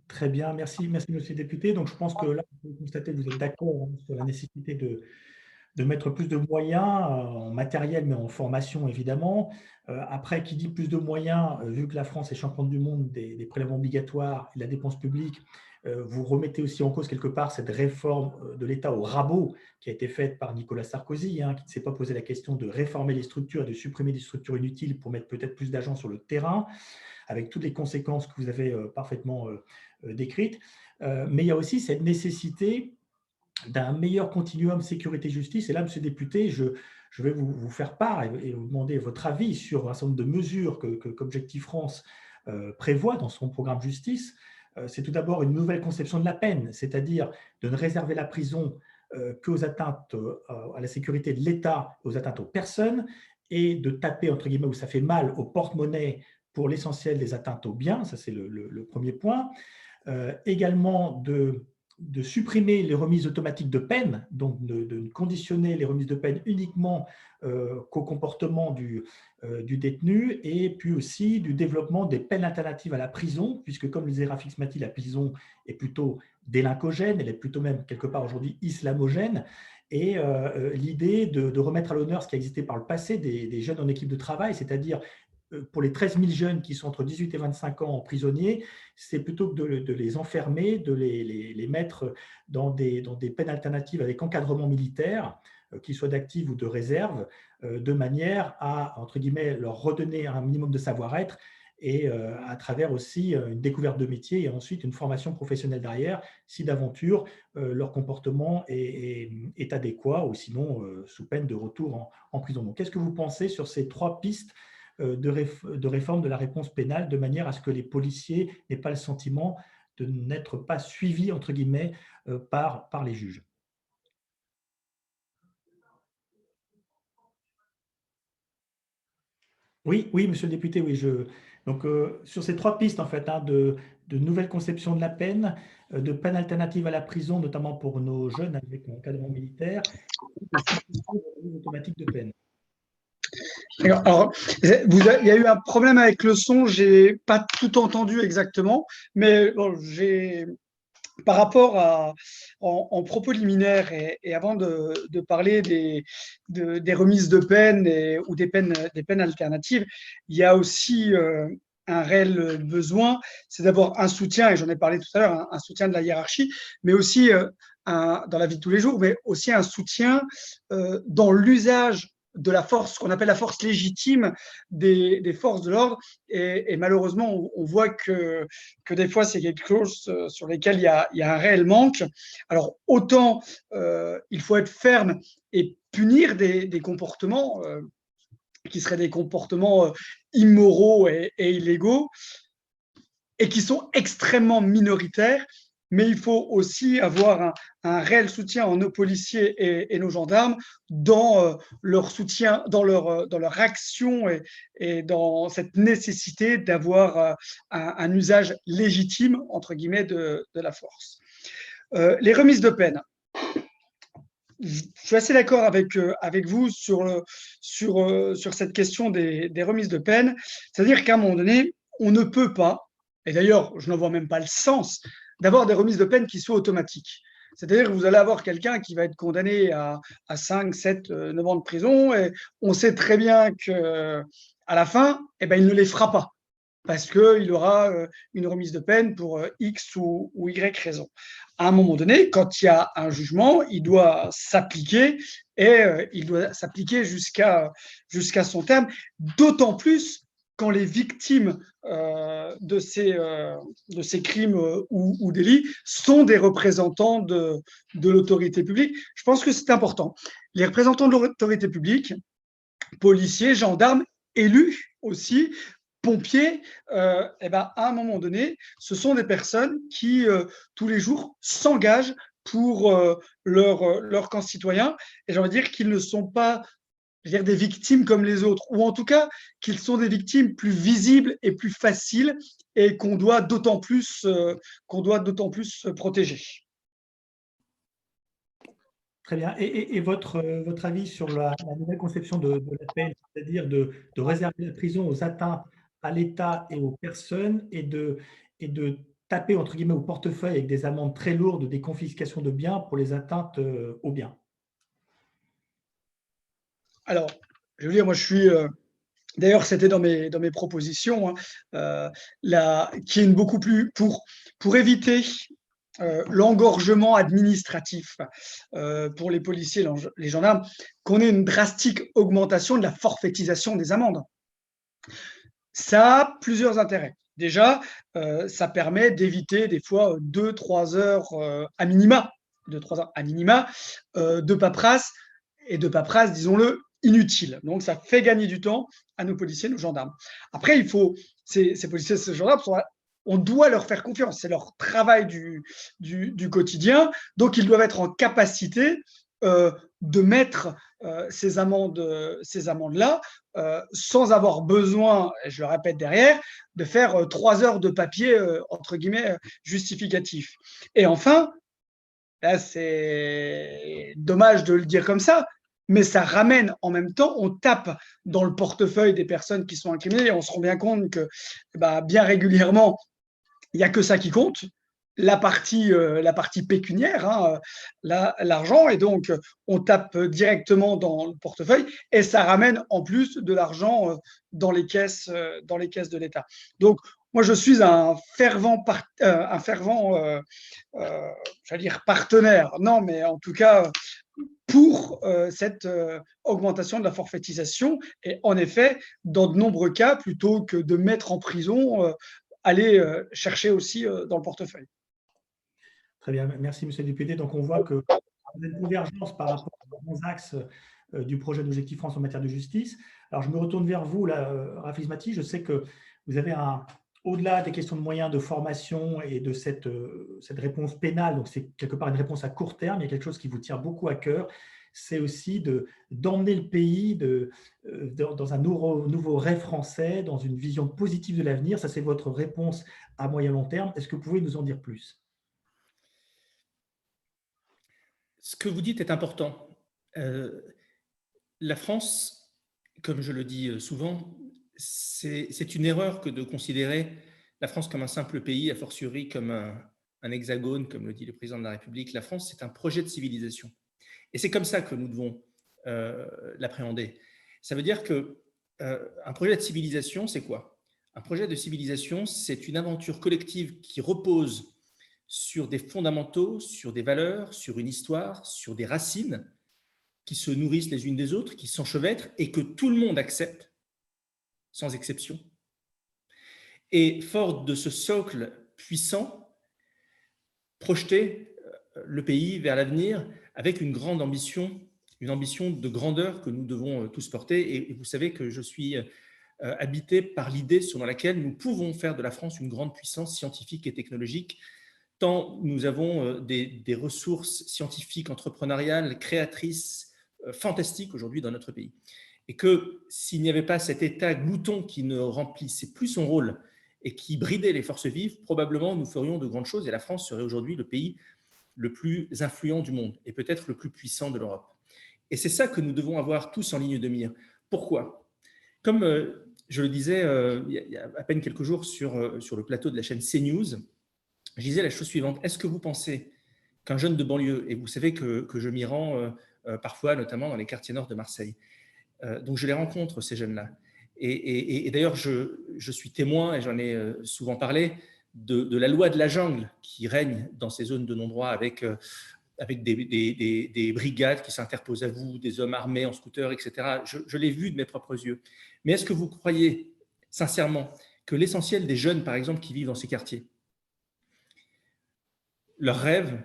Très bien, merci, monsieur le député. Donc, je pense que là, vous constatez que vous êtes d'accord sur la nécessité de mettre plus de moyens en matériel, mais en formation, évidemment. Après, qui dit plus de moyens, vu que la France est championne du monde des prélèvements obligatoires et de la dépense publique, vous remettez aussi en cause quelque part cette réforme de l'État au rabot qui a été faite par Nicolas Sarkozy, qui ne s'est pas posé la question de réformer les structures et de supprimer des structures inutiles pour mettre peut-être plus d'agents sur le terrain, avec toutes les conséquences que vous avez parfaitement décrites. Mais il y a aussi cette nécessité d'un meilleur continuum sécurité-justice. Et là, monsieur le député, je vais vous faire part et vous demander votre avis sur un certain nombre de mesures qu'Objectif France prévoit dans son programme justice. C'est tout d'abord une nouvelle conception de la peine, c'est-à-dire de ne réserver la prison qu'aux atteintes à la sécurité de l'État, aux atteintes aux personnes, et de taper, entre guillemets, où ça fait mal, au porte-monnaie pour l'essentiel des atteintes aux biens. Ça, c'est le premier point. Également de supprimer les remises automatiques de peine, donc de conditionner les remises de peine uniquement qu'au comportement du détenu, et puis aussi du développement des peines alternatives à la prison, puisque comme le disait Rafik Smati, la prison est plutôt délinquogène, elle est plutôt même quelque part aujourd'hui islamogène, et l'idée de remettre à l'honneur ce qui a existé par le passé des jeunes en équipe de travail, c'est-à-dire pour les 13 000 jeunes qui sont entre 18 et 25 ans prisonniers, c'est plutôt que de les enfermer, de les mettre dans des peines alternatives avec encadrement militaire, qu'ils soient d'actifs ou de réserve, de manière à, entre guillemets, leur redonner un minimum de savoir-être et à travers aussi une découverte de métier et ensuite une formation professionnelle derrière, si d'aventure leur comportement est adéquat ou sinon sous peine de retour en prison. Donc, qu'est-ce que vous pensez sur ces 3 pistes de réforme de la réponse pénale de manière à ce que les policiers n'aient pas le sentiment de n'être pas suivis, entre guillemets, par les juges? Oui, oui, monsieur le député, oui. Donc, sur ces 3 pistes, en fait, hein, de nouvelle conception de la peine, de peine alternative à la prison, notamment pour nos jeunes avec un encadrement militaire, et de suppression de la remise automatique de peine. Alors, il y a eu un problème avec le son, j'ai pas tout entendu exactement, mais bon, par rapport en propos liminaire et avant de parler des remises de peine ou des peines alternatives, il y a aussi un réel besoin, c'est d'avoir un soutien, et j'en ai parlé tout à l'heure, un soutien de la hiérarchie, mais aussi dans la vie de tous les jours, mais aussi un soutien dans l'usage de la force, qu'on appelle la force légitime des forces de l'ordre. Et malheureusement, on voit que des fois, c'est quelque chose sur lequel il y a un réel manque. Alors, autant il faut être ferme et punir des comportements qui seraient des comportements immoraux et illégaux, et qui sont extrêmement minoritaires, mais il faut aussi avoir un réel soutien en nos policiers et nos gendarmes dans leur soutien, dans leur action et dans cette nécessité d'avoir un usage légitime, entre guillemets, de la force. Les remises de peine. Je suis assez d'accord avec vous sur cette question des remises de peine. C'est-à-dire qu'à un moment donné, on ne peut pas, et d'ailleurs, je n'en vois même pas le sens, d'avoir des remises de peine qui soient automatiques. C'est-à-dire que vous allez avoir quelqu'un qui va être condamné à 5, 7, 9 ans de prison, et on sait très bien qu'à la fin, eh ben, il ne les fera pas, parce qu'il aura une remise de peine pour X ou Y raison. À un moment donné, quand il y a un jugement, il doit s'appliquer et il doit s'appliquer jusqu'à son terme, d'autant plus quand les victimes de ces crimes ou délits sont des représentants de l'autorité publique. Je pense que c'est important. Les représentants de l'autorité publique, policiers, gendarmes, élus aussi, pompiers, à un moment donné, ce sont des personnes qui, tous les jours, s'engagent pour leurs concitoyens. Et j'ai envie de dire qu'ils ne sont pas, je veux dire, des victimes comme les autres, ou en tout cas qu'ils sont des victimes plus visibles et plus faciles, et qu'on doit d'autant plus protéger. Très bien. Et votre avis sur la nouvelle conception de la peine, c'est-à-dire de réserver la prison aux atteintes à l'État et aux personnes et de taper, entre guillemets, au portefeuille avec des amendes très lourdes, des confiscations de biens pour les atteintes aux biens? Alors, je veux dire, moi, je suis. D'ailleurs, c'était dans mes propositions, hein, qui est beaucoup plus pour éviter l'engorgement administratif pour les policiers, les gendarmes, qu'on ait une drastique augmentation de la forfaitisation des amendes. Ça a plusieurs intérêts. Déjà, ça permet d'éviter des fois 2-3 heures à minima, 2-3 heures à minima de paperasse, disons-le, inutile. Donc, ça fait gagner du temps à nos policiers, nos gendarmes. Après, il faut, ces policiers, ces gendarmes, on doit leur faire confiance. C'est leur travail du quotidien. Donc, ils doivent être en capacité de mettre ces amendes-là sans avoir besoin, je le répète derrière, de faire 3 heures de papier, entre guillemets, justificatif. Et enfin, là, c'est dommage de le dire comme ça, mais ça ramène en même temps, on tape dans le portefeuille des personnes qui sont incriminées et on se rend bien compte que bien régulièrement, il n'y a que ça qui compte, la partie pécuniaire, hein, l'argent, et donc on tape directement dans le portefeuille et ça ramène en plus de l'argent dans les caisses de l'État. Donc, moi, je suis un fervent j'allais dire partenaire, non, mais en tout cas, pour cette augmentation de la forfaitisation. Et en effet, dans de nombreux cas, plutôt que de mettre en prison, aller chercher aussi dans le portefeuille. Très bien, merci Monsieur le député. Donc on voit qu'il y a une convergence par rapport aux grands axes du projet d'Objectif France en matière de justice. Alors je me retourne vers vous, là, Rafik Mati. Je sais que vous avez au-delà des questions de moyens de formation et de cette réponse pénale, donc c'est quelque part une réponse à court terme, il y a quelque chose qui vous tient beaucoup à cœur, c'est aussi d'emmener le pays dans un nouveau rêve français, dans une vision positive de l'avenir. Ça, c'est votre réponse à moyen long terme. Est-ce que vous pouvez nous en dire plus? Ce que vous dites est important. La France, comme je le dis souvent, c'est une erreur que de considérer la France comme un simple pays, a fortiori comme un hexagone, comme le dit le président de la République. La France, c'est un projet de civilisation. Et c'est comme ça que nous devons l'appréhender. Ça veut dire qu'un projet de civilisation, c'est quoi? Un projet de civilisation, c'est une aventure collective qui repose sur des fondamentaux, sur des valeurs, sur une histoire, sur des racines qui se nourrissent les unes des autres, qui s'enchevêtrent et que tout le monde accepte, sans exception. Et fort de ce socle puissant, projeter le pays vers l'avenir avec une grande ambition, une ambition de grandeur que nous devons tous porter. Et vous savez que je suis habité par l'idée selon laquelle nous pouvons faire de la France une grande puissance scientifique et technologique, tant nous avons des ressources scientifiques, entrepreneuriales, créatrices, fantastiques aujourd'hui dans notre pays. Et que s'il n'y avait pas cet État glouton qui ne remplissait plus son rôle et qui bridait les forces vives, probablement nous ferions de grandes choses et la France serait aujourd'hui le pays le plus influent du monde et peut-être le plus puissant de l'Europe. Et c'est ça que nous devons avoir tous en ligne de mire. Pourquoi? Comme je le disais il y a à peine quelques jours sur le plateau de la chaîne CNews, je disais la chose suivante: est-ce que vous pensez qu'un jeune de banlieue, et vous savez que je m'y rends parfois, notamment dans les quartiers nord de Marseille, donc je les rencontre, ces jeunes-là, et d'ailleurs je suis témoin, et j'en ai souvent parlé, de la loi de la jungle qui règne dans ces zones de non-droit avec des brigades qui s'interposent à vous, des hommes armés en scooter, etc. Je l'ai vu de mes propres yeux. Mais est-ce que vous croyez sincèrement que l'essentiel des jeunes, par exemple, qui vivent dans ces quartiers, leur rêve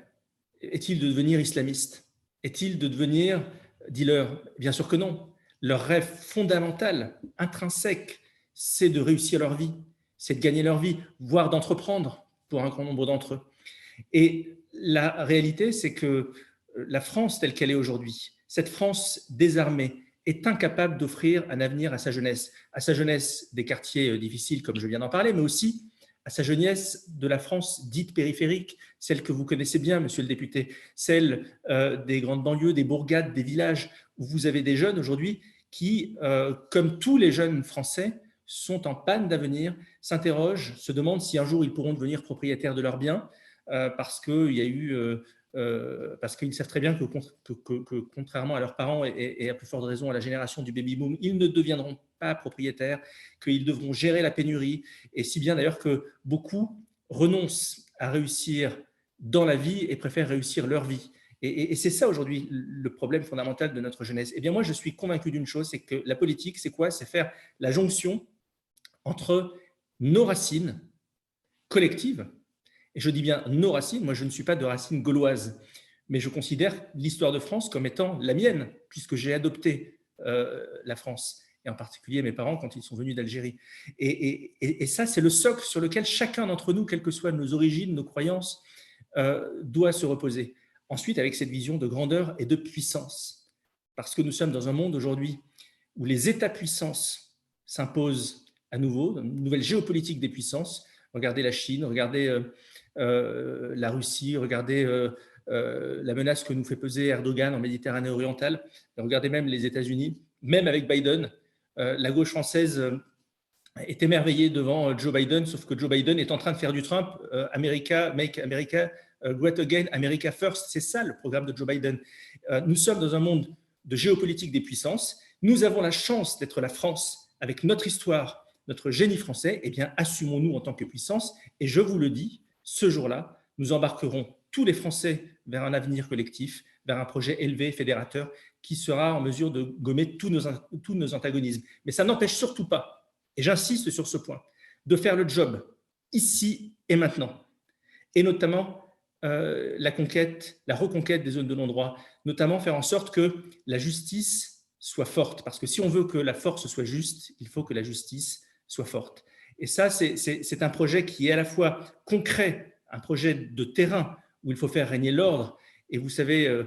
est-il de devenir islamiste? Est-il de devenir dealer? Bien sûr que non. Leur rêve fondamental, intrinsèque, c'est de réussir leur vie, c'est de gagner leur vie, voire d'entreprendre pour un grand nombre d'entre eux. Et la réalité, c'est que la France telle qu'elle est aujourd'hui, cette France désarmée, est incapable d'offrir un avenir à sa jeunesse des quartiers difficiles, comme je viens d'en parler, mais aussi à sa jeunesse de la France dite périphérique, celle que vous connaissez bien, monsieur le député, celle des grandes banlieues, des bourgades, des villages, où vous avez des jeunes aujourd'hui qui, comme tous les jeunes Français, sont en panne d'avenir, s'interrogent, se demandent si un jour ils pourront devenir propriétaires de leurs biens, parce qu'ils savent très bien que contrairement à leurs parents et à plus forte raison à la génération du baby-boom, ils ne deviendront pas propriétaires, qu'ils devront gérer la pénurie, et si bien d'ailleurs que beaucoup renoncent à réussir dans la vie et préfèrent réussir leur vie. Et c'est ça aujourd'hui le problème fondamental de notre jeunesse. Eh bien moi je suis convaincu d'une chose, c'est que la politique, c'est quoi? C'est faire la jonction entre nos racines collectives, et je dis bien nos racines, moi je ne suis pas de racines gauloises, mais je considère l'histoire de France comme étant la mienne, puisque j'ai adopté la France, et en particulier mes parents quand ils sont venus d'Algérie. Et ça, c'est le socle sur lequel chacun d'entre nous, quelles que soient nos origines, nos croyances, doit se reposer. Ensuite, avec cette vision de grandeur et de puissance, parce que nous sommes dans un monde aujourd'hui où les États-puissances s'imposent à nouveau, une nouvelle géopolitique des puissances. Regardez la Chine, regardez la Russie, regardez la menace que nous fait peser Erdogan en Méditerranée orientale, regardez même les États-Unis, même avec Biden, la gauche française est émerveillée devant Joe Biden, sauf que Joe Biden est en train de faire du Trump, America, Make America Great Again, America First, c'est ça le programme de Joe Biden. Nous sommes dans un monde de géopolitique des puissances, nous avons la chance d'être la France avec notre histoire, notre génie français, eh bien assumons-nous en tant que puissance, et je vous le dis, ce jour-là, nous embarquerons tous les Français vers un avenir collectif, vers un projet élevé, fédérateur, qui sera en mesure de gommer tous nos antagonismes. Mais ça n'empêche surtout pas, et j'insiste sur ce point, de faire le job ici et maintenant, et notamment la reconquête des zones de non-droit, notamment faire en sorte que la justice soit forte, parce que si on veut que la force soit juste, il faut que la justice soit forte. Et ça, c'est un projet qui est à la fois concret, un projet de terrain, où il faut faire régner l'ordre, et vous savez,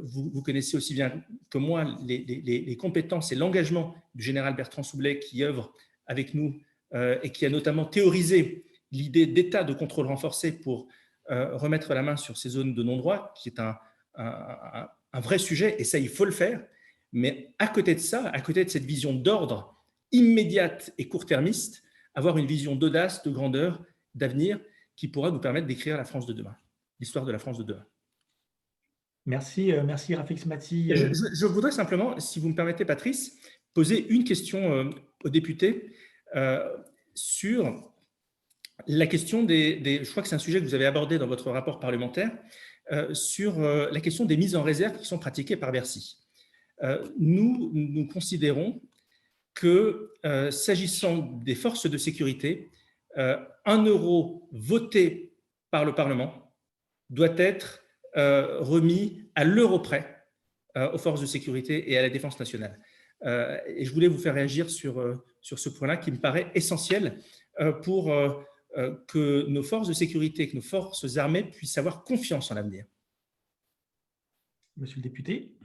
vous connaissez aussi bien que moi les compétences et l'engagement du général Bertrand Soubelet qui œuvre avec nous et qui a notamment théorisé l'idée d'état de contrôle renforcé pour remettre la main sur ces zones de non-droit, qui est un vrai sujet, et ça, il faut le faire. Mais à côté de ça, à côté de cette vision d'ordre immédiate et court-termiste, avoir une vision d'audace, de grandeur, d'avenir, qui pourra nous permettre d'écrire la France de demain, l'histoire de la France de demain. Merci, merci Rafik Smati. Je voudrais simplement, si vous me permettez, Patrice, poser une question aux députés sur la question je crois que c'est un sujet que vous avez abordé dans votre rapport parlementaire, sur la question des mises en réserve qui sont pratiquées par Bercy. Nous considérons que, s'agissant des forces de sécurité, 1 euro voté par le Parlement doit être remis à l'euro près aux forces de sécurité et à la défense nationale. Et je voulais vous faire réagir sur ce point-là qui me paraît essentiel pour que nos forces de sécurité, que nos forces armées puissent avoir confiance en l'avenir. Monsieur le député.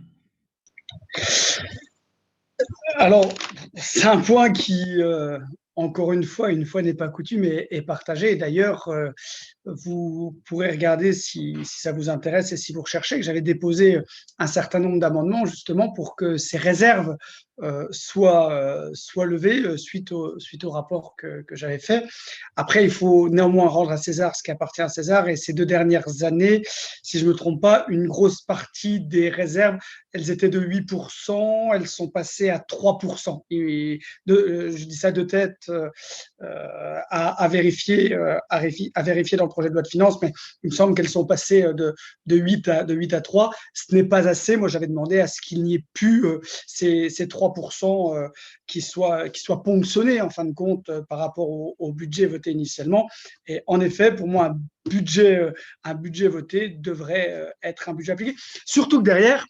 Alors, c'est un point qui, encore une fois n'est pas coutume, est partagé. Et d'ailleurs, vous pourrez regarder si ça vous intéresse et si vous recherchez, que j'avais déposé un certain nombre d'amendements justement pour que ces réserves soient levées suite au rapport que j'avais fait. Après, il faut néanmoins rendre à César ce qui appartient à César. Et ces 2 dernières années, si je ne me trompe pas, une grosse partie des réserves, elles étaient de 8%, elles sont passées à 3%. Et je dis ça de tête à vérifier dans le projet de loi de finances, mais il me semble qu'elles sont passées de 8 à 3. Ce n'est pas assez. Moi, j'avais demandé à ce qu'il n'y ait plus ces 3% qui soient ponctionnés, en fin de compte, par rapport au budget voté initialement. Et en effet, pour moi, un budget voté devrait être un budget appliqué. Surtout que derrière,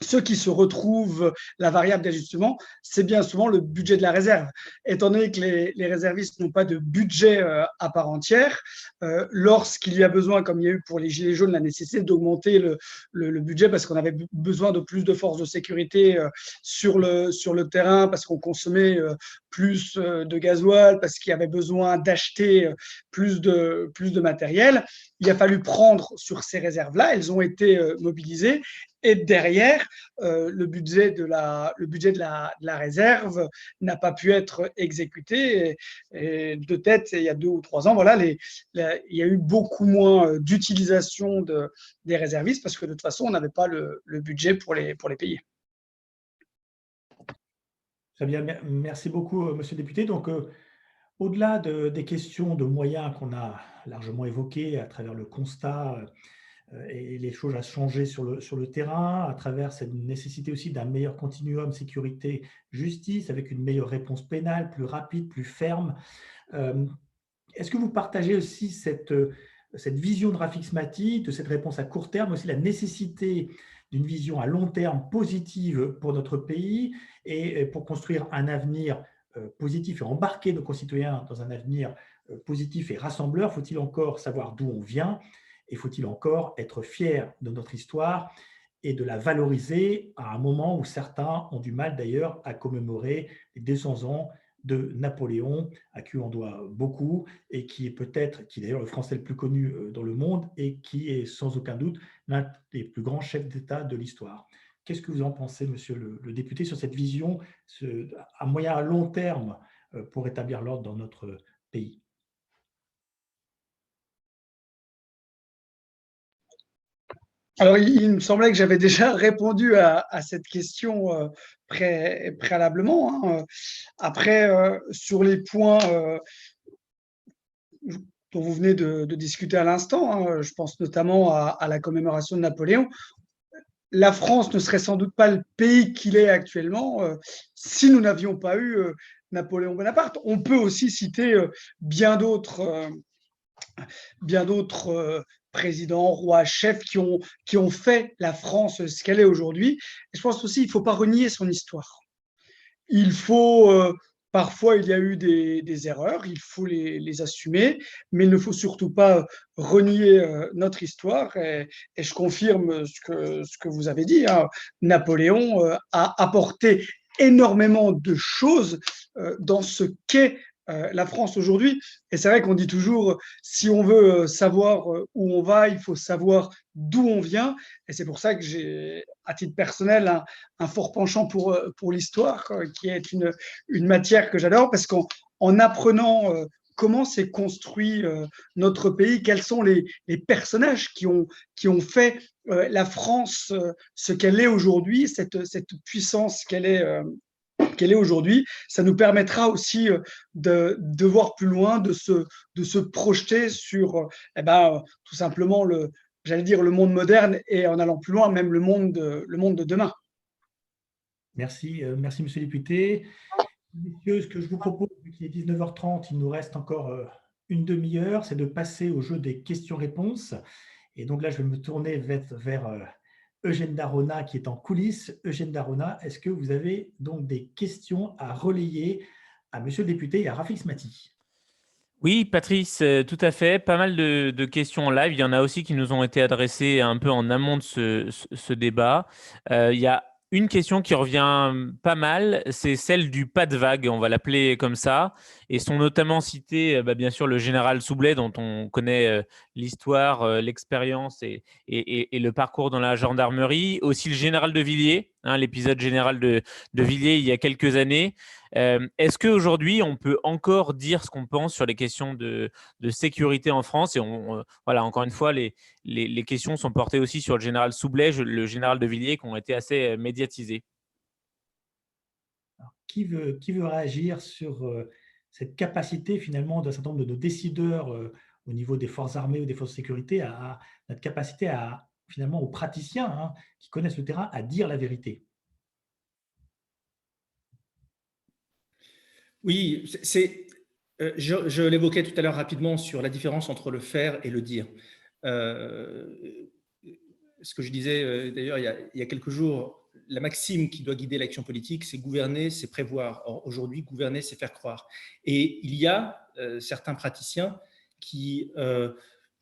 ceux qui se retrouvent la variable d'ajustement, c'est bien souvent le budget de la réserve. Étant donné que les réservistes n'ont pas de budget à part entière, lorsqu'il y a besoin, comme il y a eu pour les Gilets jaunes, la nécessité d'augmenter le budget parce qu'on avait besoin de plus de forces de sécurité sur le terrain, parce qu'on consommait plus de gasoil, parce qu'il y avait besoin d'acheter plus de matériel, il a fallu prendre sur ces réserves-là. Elles ont été mobilisées. Et derrière, le budget de la réserve n'a pas pu être exécuté. Et de tête, il y a 2 ou 3 ans, voilà, il y a eu beaucoup moins d'utilisation des réservistes parce que de toute façon, on n'avait pas le budget pour les payer. Très bien, merci beaucoup, monsieur le député. Donc, au-delà des questions de moyens qu'on a largement évoquées à travers le constat et les choses à changer sur le terrain, à travers cette nécessité aussi d'un meilleur continuum sécurité-justice, avec une meilleure réponse pénale, plus rapide, plus ferme. Est-ce que vous partagez aussi cette vision de Rafik Smati, de cette réponse à court terme, aussi la nécessité d'une vision à long terme positive pour notre pays et pour construire un avenir positif et embarquer nos concitoyens dans un avenir positif et rassembleur? Faut-il encore savoir d'où on vient? Et faut-il encore être fier de notre histoire et de la valoriser à un moment où certains ont du mal d'ailleurs à commémorer les 200 ans de Napoléon, à qui on doit beaucoup et qui est d'ailleurs le Français le plus connu dans le monde et qui est sans aucun doute l'un des plus grands chefs d'État de l'histoire. Qu'est-ce que vous en pensez, monsieur le député, sur cette vision à moyen à long terme pour établir l'ordre dans notre pays? Alors, il me semblait que j'avais déjà répondu à cette question préalablement. Après, sur les points, dont vous venez de discuter à l'instant, hein. Je pense notamment à la commémoration de Napoléon. La France ne serait sans doute pas le pays qu'il est actuellement si nous n'avions pas eu Napoléon Bonaparte. On peut aussi citer bien d'autres présidents, rois, chefs qui ont fait la France ce qu'elle est aujourd'hui. Et je pense aussi qu'il ne faut pas renier son histoire. Il faut, parfois, il y a eu des erreurs, il faut les assumer, mais il ne faut surtout pas renier notre histoire. Et je confirme ce que vous avez dit, hein. Napoléon a apporté énormément de choses dans ce qu'est la France aujourd'hui. Et c'est vrai qu'on dit toujours, si on veut savoir où on va, il faut savoir d'où on vient. Et c'est pour ça que j'ai, à titre personnel, un fort penchant pour l'histoire, qui est une matière que j'adore, parce qu'en apprenant comment s'est construit notre pays, quels sont les personnages qui ont fait la France ce qu'elle est aujourd'hui, cette puissance qu'elle est aujourd'hui, ça nous permettra aussi de voir plus loin, de se projeter sur tout simplement j'allais dire le monde moderne et en allant plus loin, même le monde de demain. Merci, merci Monsieur le député. Messieurs, ce que je vous propose, vu qu'il est 19h30, il nous reste encore une demi-heure, c'est de passer au jeu des questions-réponses. Et donc là, je vais me tourner vers Eugène Darona qui est en coulisses. Eugène Darona, est-ce que vous avez donc des questions à relayer à Monsieur le député et à Rafik Smati? Oui, Patrice, tout à fait. Pas mal de questions en live. Il y en a aussi qui nous ont été adressées un peu en amont de ce débat. Il y a une question qui revient pas mal, c'est celle du pas de vague, on va l'appeler comme ça. Et sont notamment cités, bien sûr, le général Soublet, dont on connaît l'histoire, l'expérience et le parcours dans la gendarmerie. Aussi le général de Villiers, hein, l'épisode général de Villiers il y a quelques années. Est-ce qu'aujourd'hui, on peut encore dire ce qu'on pense sur les questions de sécurité en France? Et voilà, encore une fois, les questions sont portées aussi sur le général Soublet, le général de Villiers, qui ont été assez médiatisés. Alors, qui veut réagir sur cette capacité finalement d'un certain nombre de décideurs au niveau des forces armées ou des forces de sécurité, notre capacité finalement aux praticiens, hein, qui connaissent le terrain, à dire la vérité? Oui, je l'évoquais tout à l'heure rapidement sur la différence entre le faire et le dire. Ce que je disais d'ailleurs il y a quelques jours, la maxime qui doit guider l'action politique, c'est gouverner, c'est prévoir. Or, aujourd'hui, gouverner, c'est faire croire. Et il y a certains praticiens qui,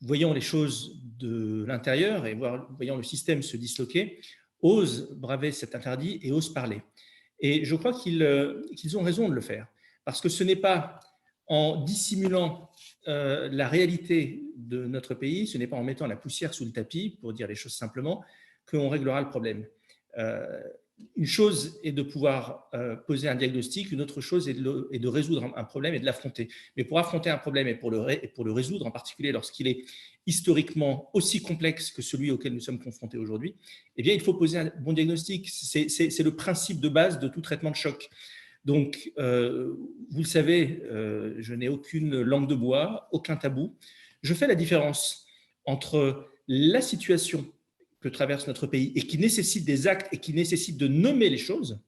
voyant les choses de l'intérieur et voyant le système se disloquer, osent braver cet interdit et osent parler. Et je crois qu'ils ont raison de le faire. Parce que ce n'est pas en dissimulant la réalité de notre pays, ce n'est pas en mettant la poussière sous le tapis, pour dire les choses simplement, qu'on réglera le problème. Une chose est de pouvoir poser un diagnostic, une autre chose est de résoudre un problème et de l'affronter. Mais pour affronter un problème et pour le résoudre, en particulier lorsqu'il est historiquement aussi complexe que celui auquel nous sommes confrontés aujourd'hui, eh bien, il faut poser un bon diagnostic. C'est le principe de base de tout traitement de choc. Donc, vous le savez, je n'ai aucune langue de bois, aucun tabou. Je fais la différence entre la situation que traverse notre pays et qui nécessite des actes et qui nécessite de nommer les choses,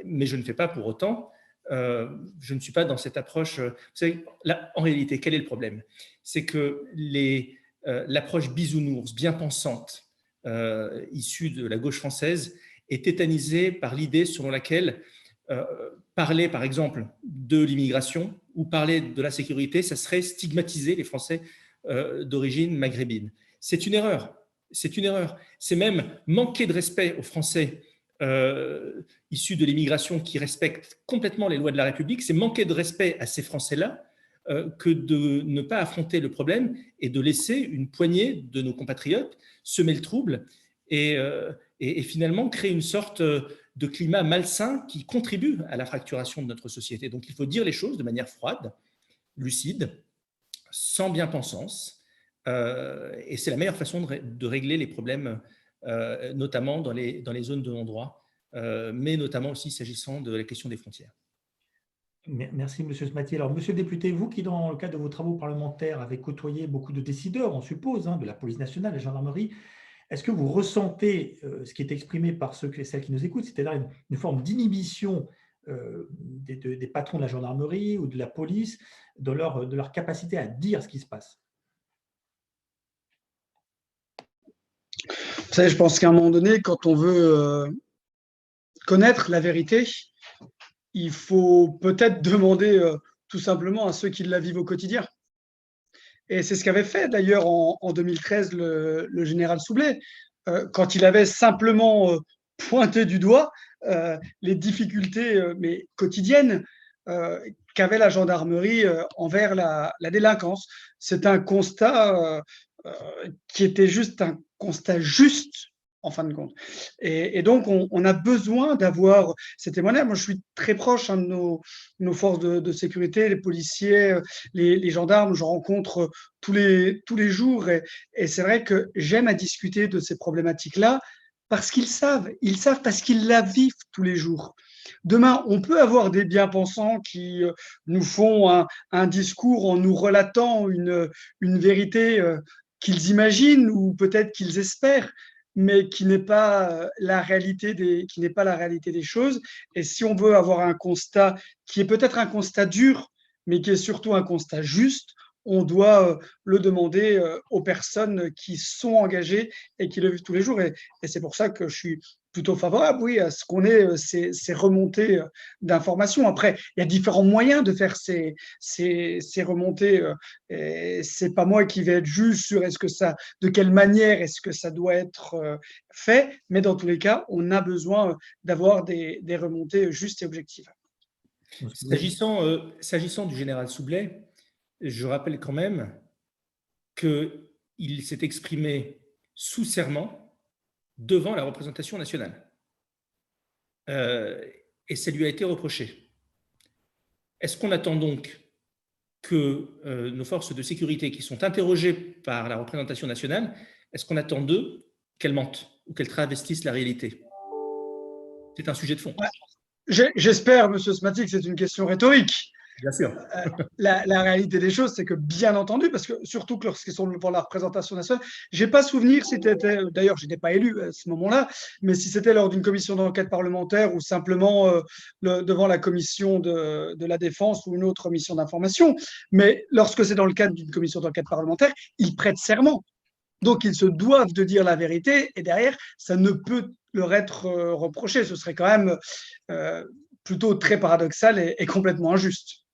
mais je ne fais pas pour autant, je ne suis pas dans cette approche. Vous savez, là, en réalité, quel est le problème? C'est que l'approche bisounours, bien pensante, issue de la gauche française, est tétanisée par l'idée selon laquelle parler, par exemple, de l'immigration ou parler de la sécurité, ça serait stigmatiser les Français d'origine maghrébine. C'est une erreur. C'est une erreur. C'est même manquer de respect aux Français issus de l'immigration qui respectent complètement les lois de la République. C'est manquer de respect à ces Français-là que de ne pas affronter le problème et de laisser une poignée de nos compatriotes semer le trouble et finalement créer une sorte de climat malsain qui contribue à la fracturation de notre société. Donc il faut dire les choses de manière froide, lucide, sans bien-pensance, et c'est la meilleure façon de régler les problèmes, notamment dans les zones de non-droit, mais notamment aussi s'agissant de la question des frontières. Merci, Monsieur Smati. Alors, Monsieur le député, vous qui, dans le cadre de vos travaux parlementaires, avez côtoyé beaucoup de décideurs, on suppose, de la police nationale, la gendarmerie, est-ce que vous ressentez ce qui est exprimé par ceux et celles qui nous écoutent, c'est-à-dire une forme d'inhibition des patrons de la gendarmerie ou de la police de leur capacité à dire ce qui se passe? Vous savez, je pense qu'à un moment donné, quand on veut connaître la vérité, il faut peut-être demander tout simplement à ceux qui la vivent au quotidien. Et c'est ce qu'avait fait d'ailleurs en 2013 le général Soublet, quand il avait simplement pointé du doigt les difficultés mais quotidiennes qu'avait la gendarmerie envers la délinquance. C'est un constat qui était juste un constat juste en fin de compte. Et donc, on a besoin d'avoir ces témoignages. Moi, je suis très proche de nos forces de sécurité, les policiers, les gendarmes, je rencontre tous les jours. Et c'est vrai que j'aime à discuter de ces problématiques-là parce qu'ils savent parce qu'ils la vivent tous les jours. Demain, on peut avoir des bien-pensants qui nous font un discours en nous relatant une vérité qu'ils imaginent ou peut-être qu'ils espèrent, mais qui n'est pas la réalité des choses. Et si on veut avoir un constat qui est peut-être un constat dur, mais qui est surtout un constat juste, on doit le demander aux personnes qui sont engagées et qui le vivent tous les jours. Et c'est pour ça que je suis plutôt favorable, oui, à ce qu'on ait ces remontées d'informations. Après, il y a différents moyens de faire ces remontées. Et c'est pas moi qui vais être juge sur de quelle manière est-ce que ça doit être fait, mais dans tous les cas, on a besoin d'avoir des remontées justes et objectives. S'agissant du général Soublet, je rappelle quand même qu'il s'est exprimé sous serment devant la représentation nationale. Et ça lui a été reproché. Est-ce qu'on attend donc que nos forces de sécurité qui sont interrogées par la représentation nationale, est-ce qu'on attend d'eux qu'elles mentent ou qu'elles travestissent la réalité? C'est un sujet de fond. J'espère, Monsieur Smatik, que c'est une question rhétorique. Bien sûr. La réalité des choses, c'est que bien entendu, parce que surtout que lorsqu'ils sont pour la représentation nationale, j'ai pas souvenir si c'était, d'ailleurs, je n'étais pas élu à ce moment-là, mais si c'était lors d'une commission d'enquête parlementaire ou simplement devant la commission de la défense ou une autre mission d'information. Mais lorsque c'est dans le cadre d'une commission d'enquête parlementaire, ils prêtent serment. Donc, ils se doivent de dire la vérité et derrière, ça ne peut leur être reproché. Ce serait quand même plutôt très paradoxal et complètement injuste.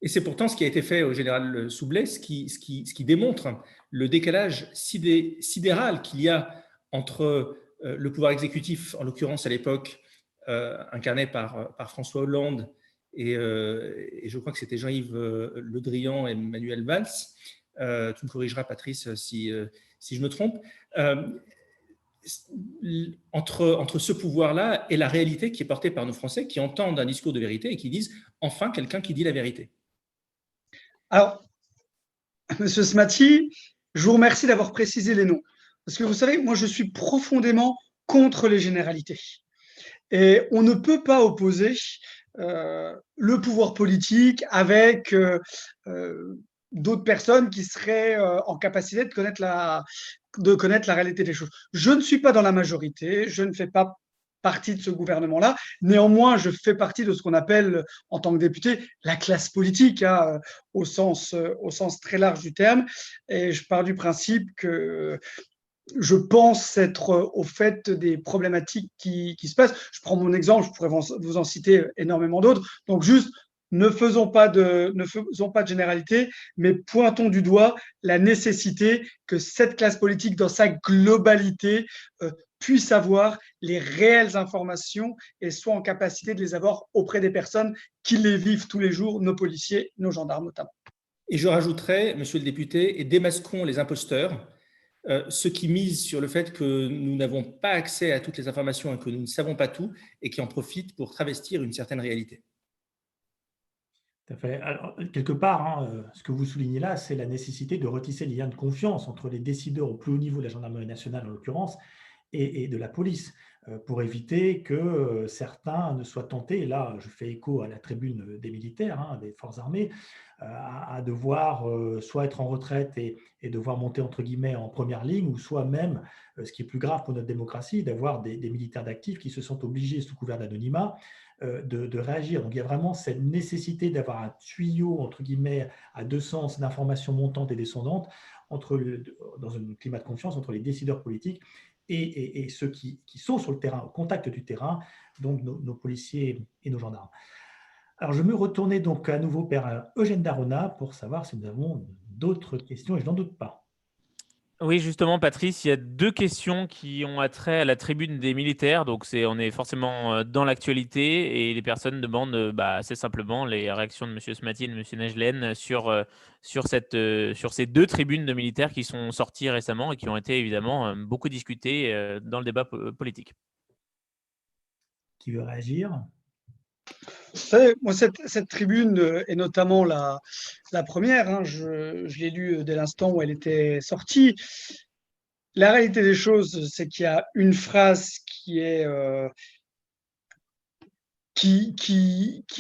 Et c'est pourtant ce qui a été fait au général Soublet, ce qui démontre le décalage sidéral qu'il y a entre le pouvoir exécutif, en l'occurrence à l'époque incarné par François Hollande et je crois que c'était Jean-Yves Le Drian et Manuel Valls. Tu me corrigeras, Patrice, si je me trompe. Entre ce pouvoir-là et la réalité qui est portée par nos Français qui entendent un discours de vérité et qui disent « enfin quelqu'un qui dit la vérité ». Alors, Monsieur Smati, je vous remercie d'avoir précisé les noms. Parce que vous savez, moi, je suis profondément contre les généralités. Et on ne peut pas opposer le pouvoir politique avec d'autres personnes qui seraient en capacité de connaître la réalité des choses. Je ne suis pas dans la majorité, je ne fais pas partie de ce gouvernement-là. Néanmoins, je fais partie de ce qu'on appelle, en tant que député, la classe politique, au sens très large du terme. Et je pars du principe que je pense être au fait des problématiques qui se passent. Je prends mon exemple, je pourrais vous en citer énormément d'autres. Donc, juste, ne faisons pas de généralité, mais pointons du doigt la nécessité que cette classe politique, dans sa globalité, puisse avoir les réelles informations et soit en capacité de les avoir auprès des personnes qui les vivent tous les jours, nos policiers, nos gendarmes notamment. Et je rajouterais, monsieur le député, et démasquons les imposteurs, ceux qui misent sur le fait que nous n'avons pas accès à toutes les informations et que nous ne savons pas tout et qui en profitent pour travestir une certaine réalité. Tout à fait. Alors, quelque part, ce que vous soulignez là, c'est la nécessité de retisser les liens de confiance entre les décideurs au plus haut niveau de la gendarmerie nationale, en l'occurrence, et de la police, pour éviter que certains ne soient tentés, et là je fais écho à la tribune des militaires, hein, des forces armées, à devoir soit être en retraite et devoir monter entre guillemets en première ligne, ou soit même, ce qui est plus grave pour notre démocratie, d'avoir des militaires d'actifs qui se sentent obligés, sous couvert d'anonymat, de réagir. Donc il y a vraiment cette nécessité d'avoir un tuyau entre guillemets à deux sens d'informations montantes et descendantes dans un climat de confiance entre les décideurs politiques et ceux qui sont sur le terrain, au contact du terrain, donc nos policiers et nos gendarmes. Alors, je me retournais donc à nouveau vers Eugène Darona pour savoir si nous avons d'autres questions, et je n'en doute pas. Oui, justement, Patrice, il y a deux questions qui ont attrait à la tribune des militaires. Donc, on est forcément dans l'actualité et les personnes demandent assez simplement les réactions de M. Smati et de M. Nejlen sur ces deux tribunes de militaires qui sont sorties récemment et qui ont été évidemment beaucoup discutées dans le débat politique. Qui veut réagir? Vous savez, moi, cette tribune, et notamment la première, hein, je l'ai lue dès l'instant où elle était sortie. La réalité des choses, c'est qu'il y a une phrase qui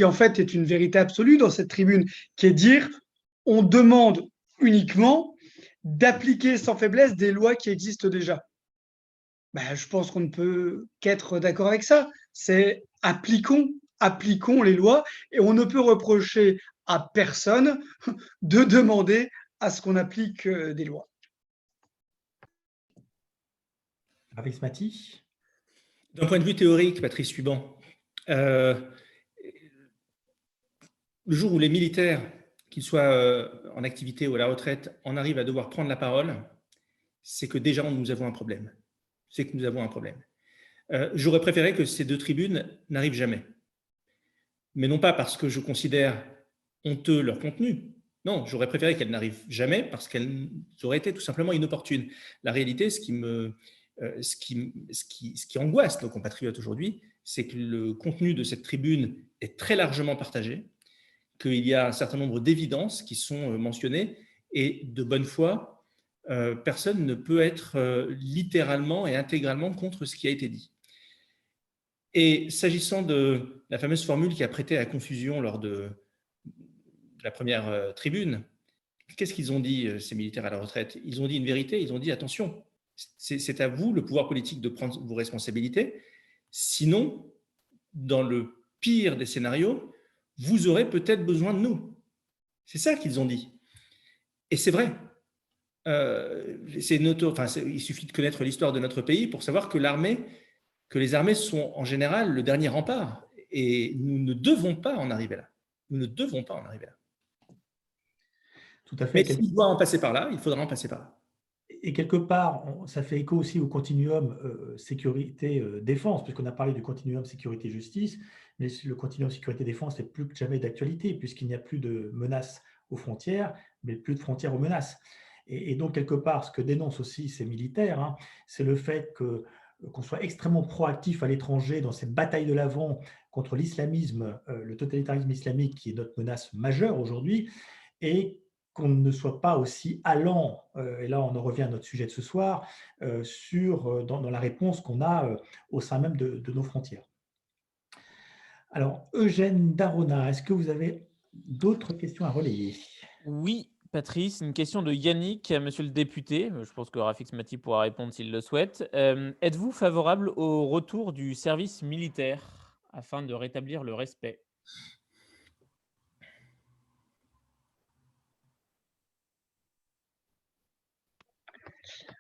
en fait est une vérité absolue dans cette tribune, qui est dire on demande uniquement d'appliquer sans faiblesse des lois qui existent déjà. Ben, je pense qu'on ne peut qu'être d'accord avec ça. C'est appliquons les lois, et on ne peut reprocher à personne de demander à ce qu'on applique des lois. Avec Smati? D'un point de vue théorique, Patrice Suban, le jour où les militaires, qu'ils soient en activité ou à la retraite, en arrivent à devoir prendre la parole, c'est que déjà nous avons un problème. C'est que nous avons un problème. J'aurais préféré que ces deux tribunes n'arrivent jamais. Mais non pas parce que je considère honteux leur contenu. Non, j'aurais préféré qu'elles n'arrivent jamais parce qu'elles auraient été tout simplement inopportunes. La réalité, ce qui angoisse nos compatriotes aujourd'hui, c'est que le contenu de cette tribune est très largement partagé, qu'il y a un certain nombre d'évidences qui sont mentionnées, et de bonne foi, personne ne peut être littéralement et intégralement contre ce qui a été dit. Et s'agissant de la fameuse formule qui a prêté à confusion lors de la première tribune, qu'est-ce qu'ils ont dit, ces militaires à la retraite? Ils ont dit une vérité, ils ont dit attention, c'est à vous, le pouvoir politique, de prendre vos responsabilités. Sinon, dans le pire des scénarios, vous aurez peut-être besoin de nous. C'est ça qu'ils ont dit. Et c'est vrai. Il suffit de connaître l'histoire de notre pays pour savoir que les armées sont en général le dernier rempart. Et nous ne devons pas en arriver là. Nous ne devons pas en arriver là. Tout à fait. Mais s'il doit en passer par là, il faudra en passer par là. Et quelque part, ça fait écho aussi au continuum sécurité-défense, puisqu'on a parlé du continuum sécurité-justice, mais le continuum sécurité-défense n'est plus que jamais d'actualité, puisqu'il n'y a plus de menaces aux frontières, mais plus de frontières aux menaces. Et donc, quelque part, ce que dénoncent aussi ces militaires, hein, c'est le fait qu'on soit extrêmement proactif à l'étranger dans cette bataille de l'avant contre l'islamisme, le totalitarisme islamique, qui est notre menace majeure aujourd'hui, et qu'on ne soit pas aussi allant, et là on en revient à notre sujet de ce soir, dans la réponse qu'on a au sein même de nos frontières. Alors, Eugène Darona, est-ce que vous avez d'autres questions à relayer? Oui, Patrice, une question de Yannick, monsieur le député. Je pense que Rafik Smati pourra répondre s'il le souhaite. Êtes-vous favorable au retour du service militaire afin de rétablir le respect?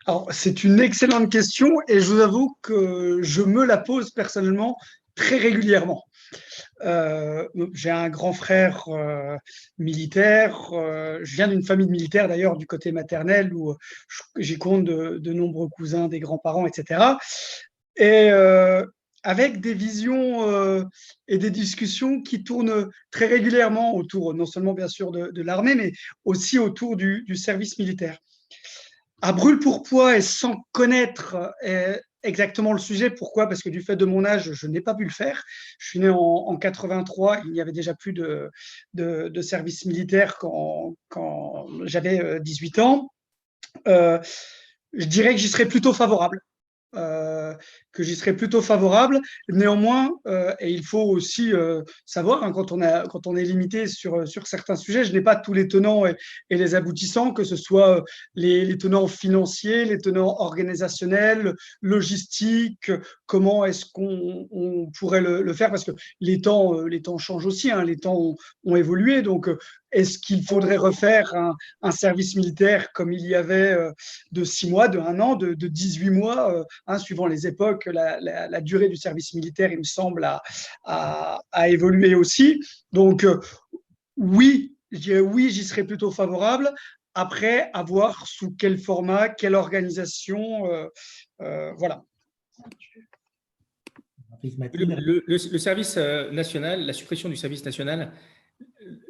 Alors, c'est une excellente question, et je vous avoue que je me la pose personnellement très régulièrement. J'ai un grand frère militaire. Je viens d'une famille de militaires, d'ailleurs, du côté maternel, où j'y compte de nombreux cousins, des grands-parents, etc. Et avec des visions et des discussions qui tournent très régulièrement autour, non seulement bien sûr de l'armée, mais aussi autour du service militaire. À brûle-pourpoint et sans connaître exactement le sujet. Pourquoi? Parce que du fait de mon âge, je n'ai pas pu le faire. Je suis né en 83, il n'y avait déjà plus de service militaire quand j'avais 18 ans. Je dirais que j'y serais plutôt favorable. que j'y serais plutôt favorable. Néanmoins, et il faut aussi savoir, hein, quand on est limité sur certains sujets, je n'ai pas tous les tenants et les aboutissants, que ce soit les tenants financiers, les tenants organisationnels, logistiques, comment est-ce qu'on pourrait le faire, parce que les temps changent aussi, hein, les temps ont évolué, donc est-ce qu'il faudrait refaire un service militaire comme il y avait de 6 mois, de 1 an, de 18 mois, hein, suivant les époques, la durée du service militaire, il me semble, a évolué aussi. Donc, oui, j'y serais plutôt favorable. Après, à voir sous quel format, quelle organisation, voilà. Le service national, la suppression du service national,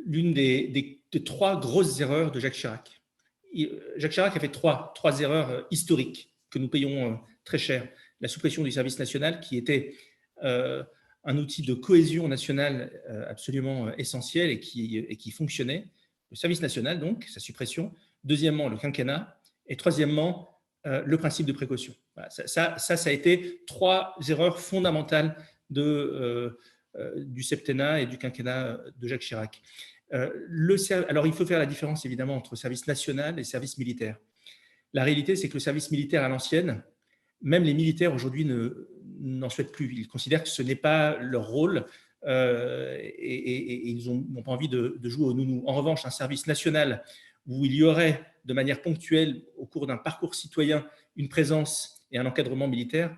l'une des 3 grosses erreurs de Jacques Chirac. Jacques Chirac a fait trois erreurs historiques que nous payons très cher. La suppression du service national, qui était un outil de cohésion nationale absolument essentiel et qui fonctionnait. Le service national, donc, sa suppression. Deuxièmement, le quinquennat. Et troisièmement, le principe de précaution. Voilà, ça a été 3 erreurs fondamentales du septennat et du quinquennat de Jacques Chirac. Alors, il faut faire la différence, évidemment, entre service national et service militaire. La réalité, c'est que le service militaire à l'ancienne, même les militaires aujourd'hui n'en souhaitent plus. Ils considèrent que ce n'est pas leur rôle et ils n'ont pas envie de jouer au nounou. En revanche, un service national où il y aurait, de manière ponctuelle, au cours d'un parcours citoyen, une présence et un encadrement militaire,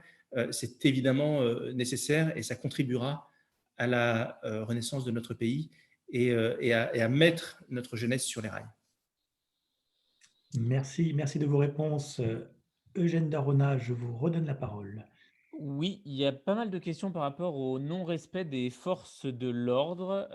c'est évidemment nécessaire et ça contribuera à la renaissance de notre pays et à mettre notre jeunesse sur les rails. Merci de vos réponses. Eugène Darona, je vous redonne la parole. Oui, il y a pas mal de questions par rapport au non-respect des forces de l'ordre.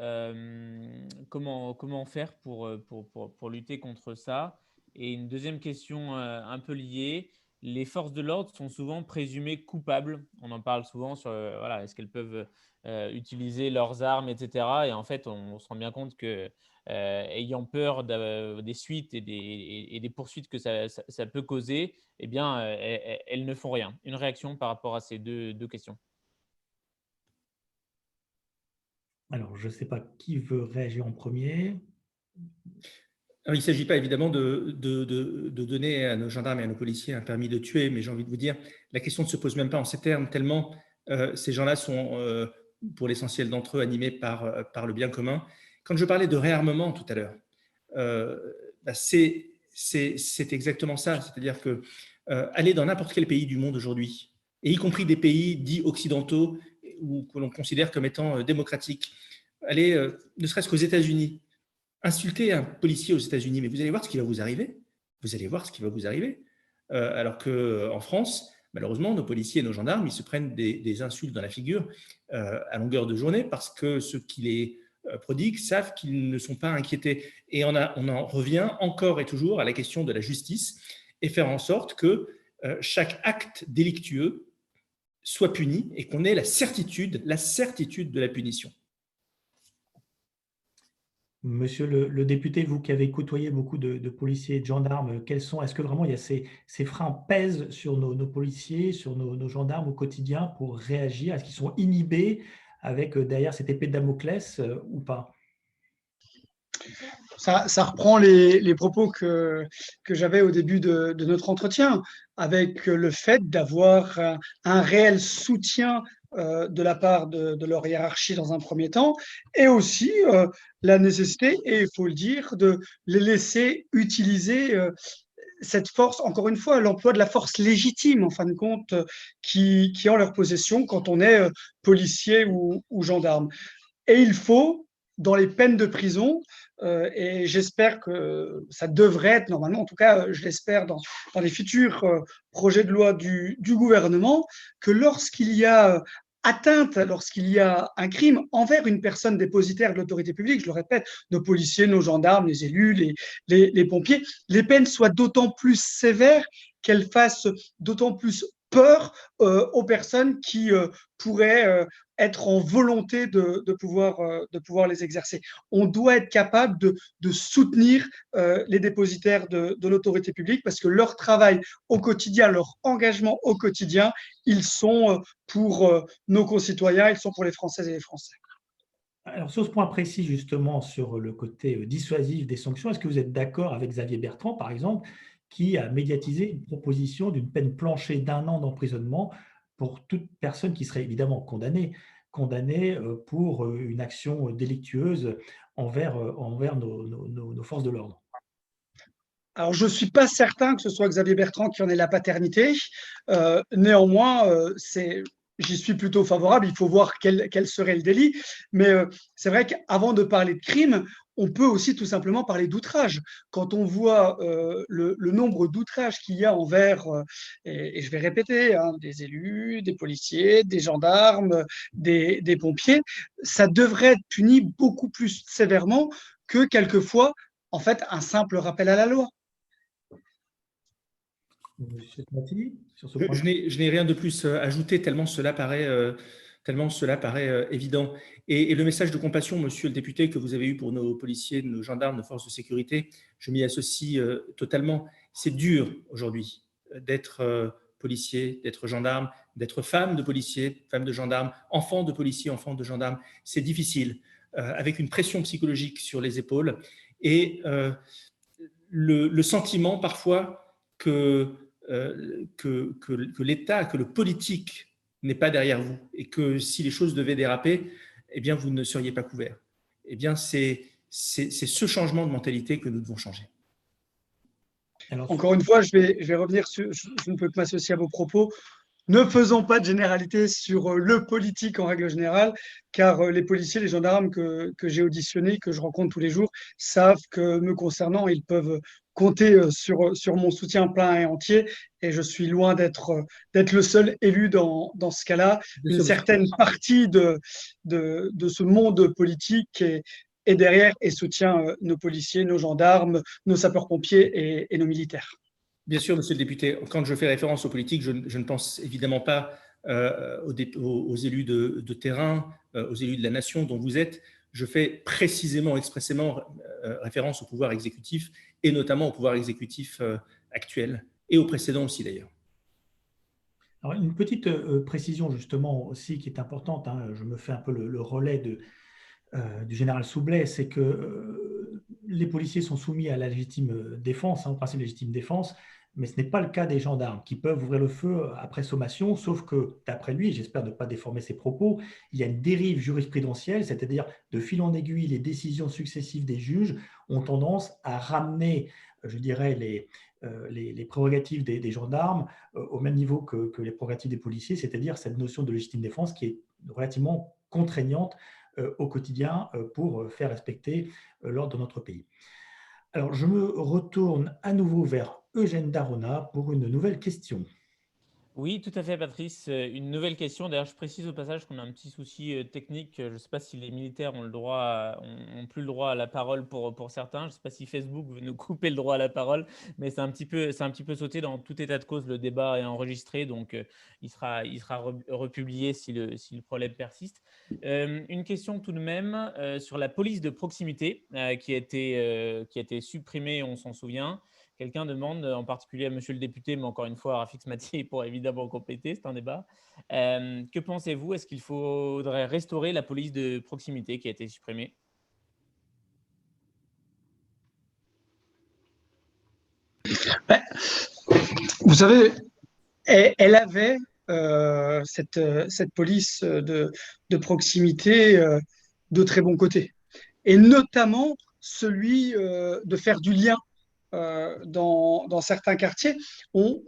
Comment faire pour lutter contre ça? Et une deuxième question un peu liée. Les forces de l'ordre sont souvent présumées coupables. On en parle souvent sur voilà, est-ce qu'elles peuvent utiliser leurs armes, etc. Et en fait, on se rend bien compte que ayant peur des suites et des poursuites que ça peut causer, eh bien, elles ne font rien. Une réaction par rapport à ces deux questions. Alors, je ne sais pas qui veut réagir en premier. Alors, il ne s'agit pas évidemment de donner à nos gendarmes et à nos policiers un permis de tuer, mais j'ai envie de vous dire, la question ne se pose même pas en ces termes, tellement ces gens-là sont, pour l'essentiel d'entre eux, animés par le bien commun. Quand je parlais de réarmement tout à l'heure, c'est exactement ça. C'est-à-dire que aller dans n'importe quel pays du monde aujourd'hui, et y compris des pays dits occidentaux ou que l'on considère comme étant démocratiques, aller ne serait-ce qu'aux États-Unis, insulter un policier aux États-Unis, mais vous allez voir ce qui va vous arriver. Vous allez voir ce qui va vous arriver. Alors qu'en France, malheureusement, nos policiers et nos gendarmes, ils se prennent des insultes dans la figure à longueur de journée parce que ceux qui les prodiguent savent qu'ils ne sont pas inquiétés. Et on en revient encore et toujours à la question de la justice et faire en sorte que chaque acte délictueux soit puni et qu'on ait la certitude de la punition. Monsieur le député, vous qui avez côtoyé beaucoup de policiers et de gendarmes, est-ce que vraiment il y a ces freins pèsent sur nos policiers, sur nos gendarmes au quotidien pour réagir? Est-ce qu'ils sont inhibés avec derrière cette épée de Damoclès ou pas? Ça reprend les propos que j'avais au début de notre entretien, avec le fait d'avoir un réel soutien de la part de leur hiérarchie dans un premier temps, et aussi la nécessité, et il faut le dire, de les laisser utiliser cette force, encore une fois, l'emploi de la force légitime, en fin de compte, qui est en leur possession quand on est policier ou gendarme. Et il faut, dans les peines de prison, et j'espère que ça devrait être, normalement, en tout cas, je l'espère dans les futurs projets de loi du gouvernement, que lorsqu'il y a atteinte, lorsqu'il y a un crime envers une personne dépositaire de l'autorité publique, je le répète, nos policiers, nos gendarmes, les élus, les pompiers, les peines soient d'autant plus sévères qu'elles fassent d'autant plus peur aux personnes qui pourraient être en volonté de pouvoir les exercer. On doit être capable de soutenir les dépositaires de l'autorité publique parce que leur travail au quotidien, leur engagement au quotidien, ils sont pour nos concitoyens, ils sont pour les Françaises et les Français. Alors, sur ce point précis, justement, sur le côté dissuasif des sanctions, est-ce que vous êtes d'accord avec Xavier Bertrand, par exemple, qui a médiatisé une proposition d'une peine planchée d'1 an d'emprisonnement pour toute personne qui serait évidemment condamnée pour une action délictueuse envers nos forces de l'ordre? Alors, je ne suis pas certain que ce soit Xavier Bertrand qui en ait la paternité. Néanmoins, j'y suis plutôt favorable. Il faut voir quel serait le délit. Mais c'est vrai qu'avant de parler de crime, on peut aussi tout simplement parler d'outrage. Quand on voit le nombre d'outrages qu'il y a envers, et je vais répéter, hein, des élus, des policiers, des gendarmes, des pompiers, ça devrait être puni beaucoup plus sévèrement que quelquefois, en fait, un simple rappel à la loi. Monsieur Smati, sur ce Je, point. je n'ai rien de plus à ajouter tellement cela paraît, évident. Et le message de compassion, monsieur le député, que vous avez eu pour nos policiers, nos gendarmes, nos forces de sécurité, je m'y associe totalement. C'est dur aujourd'hui d'être policier, d'être gendarme, d'être femme de policier, femme de gendarme, enfant de policier, enfant de gendarme. C'est difficile, avec une pression psychologique sur les épaules et le sentiment parfois que l'État, que le politique n'est pas derrière vous et que si les choses devaient déraper, eh bien, vous ne seriez pas couvert. Eh bien, c'est ce changement de mentalité que nous devons changer. Alors, Encore une fois, je vais revenir sur, je ne peux que m'associer à vos propos. Ne faisons pas de généralité sur le politique en règle générale, car les policiers, les gendarmes que j'ai auditionnés, que je rencontre tous les jours, savent que me concernant, ils peuvent compter sur mon soutien plein et entier. Et je suis loin d'être le seul élu dans ce cas-là. Une certaine partie de ce monde politique est derrière et soutient nos policiers, nos gendarmes, nos sapeurs-pompiers et nos militaires. Bien sûr, monsieur le député, quand je fais référence aux politiques, je ne pense évidemment pas aux élus de terrain, aux élus de la nation dont vous êtes. Je fais précisément, expressément référence au pouvoir exécutif et notamment au pouvoir exécutif actuel et au précédent aussi d'ailleurs. Alors, une petite précision justement aussi qui est importante, hein, je me fais un peu le relais du général Soublet, c'est que les policiers sont soumis à la légitime défense, hein, au principe de légitime défense, mais ce n'est pas le cas des gendarmes qui peuvent ouvrir le feu après sommation, sauf que, d'après lui, j'espère ne pas déformer ses propos, il y a une dérive jurisprudentielle, c'est-à-dire de fil en aiguille, les décisions successives des juges ont tendance à ramener, je dirais, les prérogatives des gendarmes au même niveau que les prérogatives des policiers, c'est-à-dire cette notion de légitime défense qui est relativement contraignante au quotidien pour faire respecter l'ordre de notre pays. Alors, je me retourne à nouveau vers Eugène Darona pour une nouvelle question. Oui, tout à fait, Patrice. Une nouvelle question. D'ailleurs, je précise au passage qu'on a un petit souci technique. Je ne sais pas si les militaires ont plus le droit à la parole pour certains. Je ne sais pas si Facebook veut nous couper le droit à la parole, mais c'est un petit peu sauté. Dans tout état de cause, le débat est enregistré, donc il sera republié si le problème persiste. Une question tout de même sur la police de proximité qui a été supprimée, on s'en souvient. Quelqu'un demande, en particulier à monsieur le député, mais encore une fois à Rafik Smati pour évidemment compléter, c'est un débat. Que pensez-vous? Est-ce qu'il faudrait restaurer la police de proximité qui a été supprimée? Vous savez, elle avait cette police de proximité de très bons côtés, et notamment celui de faire du lien dans certains quartiers. On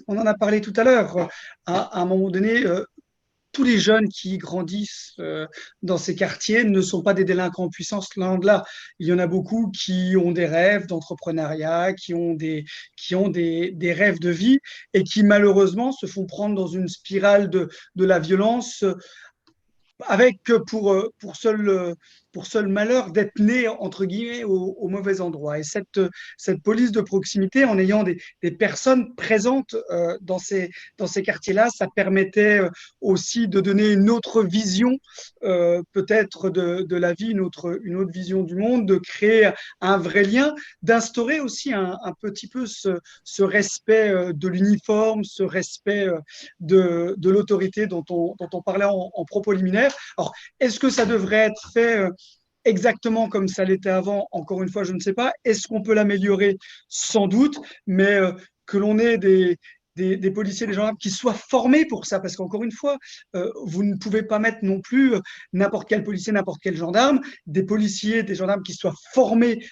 en a parlé tout à l'heure. À un moment donné, tous les jeunes qui grandissent dans ces quartiers ne sont pas des délinquants en puissance, loin de là. Il y en a beaucoup qui ont des rêves d'entrepreneuriat, qui ont des rêves de vie et qui malheureusement se font prendre dans une spirale de la violence avec pour seule pour seul malheur d'être né, entre guillemets, au mauvais endroit. Et cette police de proximité, en ayant des personnes présentes dans ces quartiers-là, ça permettait aussi de donner une autre vision peut-être de la vie, une autre vision du monde, de créer un vrai lien, d'instaurer aussi un petit peu ce respect de l'uniforme, ce respect de l'autorité dont on parlait en propos liminaire. Alors, est-ce que ça devrait être fait exactement comme ça l'était avant? Encore une fois, je ne sais pas. Est-ce qu'on peut l'améliorer? Sans doute, mais que l'on ait des policiers, des gendarmes qui soient formés pour ça, parce qu'encore une fois, vous ne pouvez pas mettre non plus n'importe quel policier, n'importe quel gendarme, des policiers, des gendarmes qui soient formés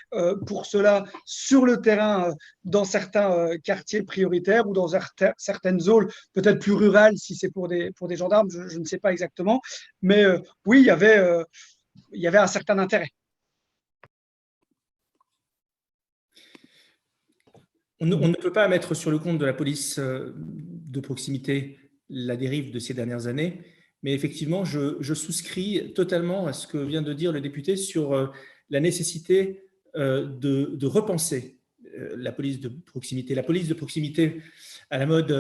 pour cela sur le terrain, dans certains quartiers prioritaires ou dans certaines zones peut-être plus rurales, si c'est pour des gendarmes, je ne sais pas exactement, mais oui, il y avait un certain intérêt. On ne peut pas mettre sur le compte de la police de proximité la dérive de ces dernières années, mais effectivement, je souscris totalement à ce que vient de dire le député sur la nécessité de repenser la police de proximité. La police de proximité à la mode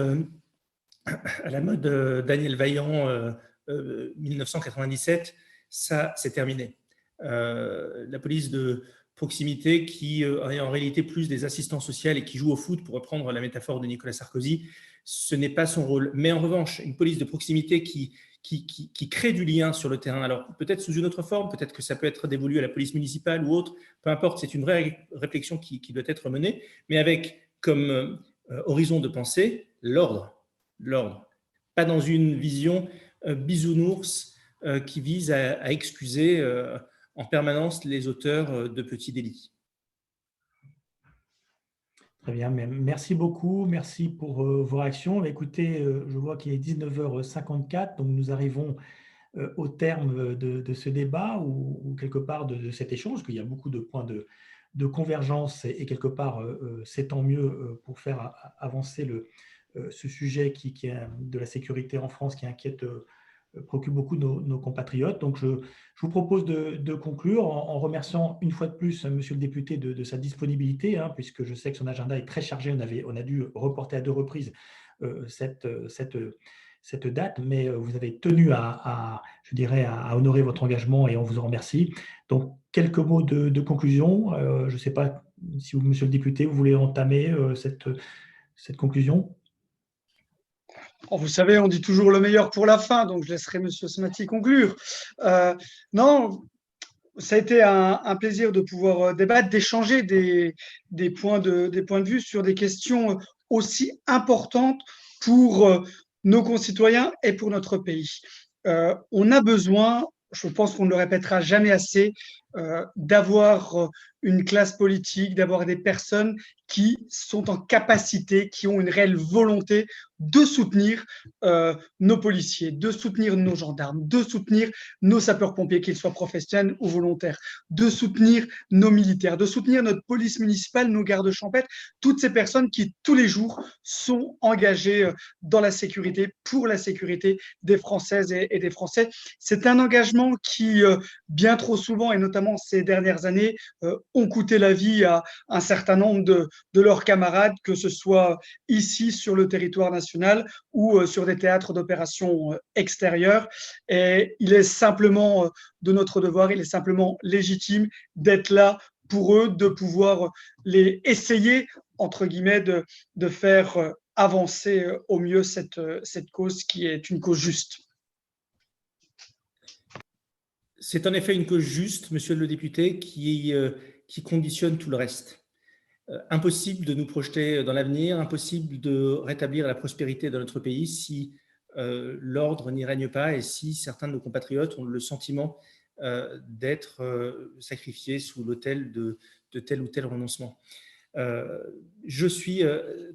Daniel Vaillant 1997, ça, c'est terminé. La police de proximité qui est en réalité plus des assistants sociaux et qui joue au foot, pour reprendre la métaphore de Nicolas Sarkozy, ce n'est pas son rôle. Mais en revanche, une police de proximité qui crée du lien sur le terrain, alors peut-être sous une autre forme, peut-être que ça peut être dévolu à la police municipale ou autre, peu importe, c'est une vraie réflexion qui doit être menée, mais avec comme horizon de pensée l'ordre. Pas dans une vision bisounours qui vise à excuser en permanence les auteurs de petits délits. Très bien, merci beaucoup, merci pour vos réactions. Écoutez, je vois qu'il est 19h54, donc nous arrivons au terme de ce débat ou quelque part de cet échange, parce qu'il y a beaucoup de points de convergence et quelque part, c'est tant mieux pour faire avancer ce sujet qui est de la sécurité en France qui inquiète, préoccupe beaucoup nos compatriotes. Donc, je vous propose de conclure en remerciant une fois de plus monsieur le député de sa disponibilité, puisque je sais que son agenda est très chargé. On a dû reporter à 2 reprises cette date, mais vous avez tenu je dirais, à honorer votre engagement et on vous en remercie. Donc, quelques mots de conclusion. Je ne sais pas si vous, monsieur le député, vous voulez entamer cette conclusion. Vous savez, on dit toujours le meilleur pour la fin, donc je laisserai M. Smati conclure. Non, ça a été un plaisir de pouvoir débattre, d'échanger des points de vue sur des questions aussi importantes pour nos concitoyens et pour notre pays. On a besoin, je pense qu'on ne le répétera jamais assez, d'avoir une classe politique, d'avoir des personnes qui sont en capacité, qui ont une réelle volonté de soutenir nos policiers, de soutenir nos gendarmes, de soutenir nos sapeurs-pompiers, qu'ils soient professionnels ou volontaires, de soutenir nos militaires, de soutenir notre police municipale, nos gardes champêtres, toutes ces personnes qui, tous les jours, sont engagées dans la sécurité, pour la sécurité des Françaises et des Français. C'est un engagement qui, bien trop souvent, et notamment ces dernières années, ont coûté la vie à un certain nombre de leurs camarades, que ce soit ici sur le territoire national ou sur des théâtres d'opérations extérieurs. Et il est simplement de notre devoir, il est simplement légitime d'être là pour eux, de pouvoir les essayer, entre guillemets, de faire avancer au mieux cette cause qui est une cause juste. C'est en effet une cause juste, monsieur le député, qui conditionne tout le reste. Impossible de nous projeter dans l'avenir, impossible de rétablir la prospérité de notre pays si l'ordre n'y règne pas et si certains de nos compatriotes ont le sentiment d'être sacrifiés sous l'autel de tel ou tel renoncement. Je suis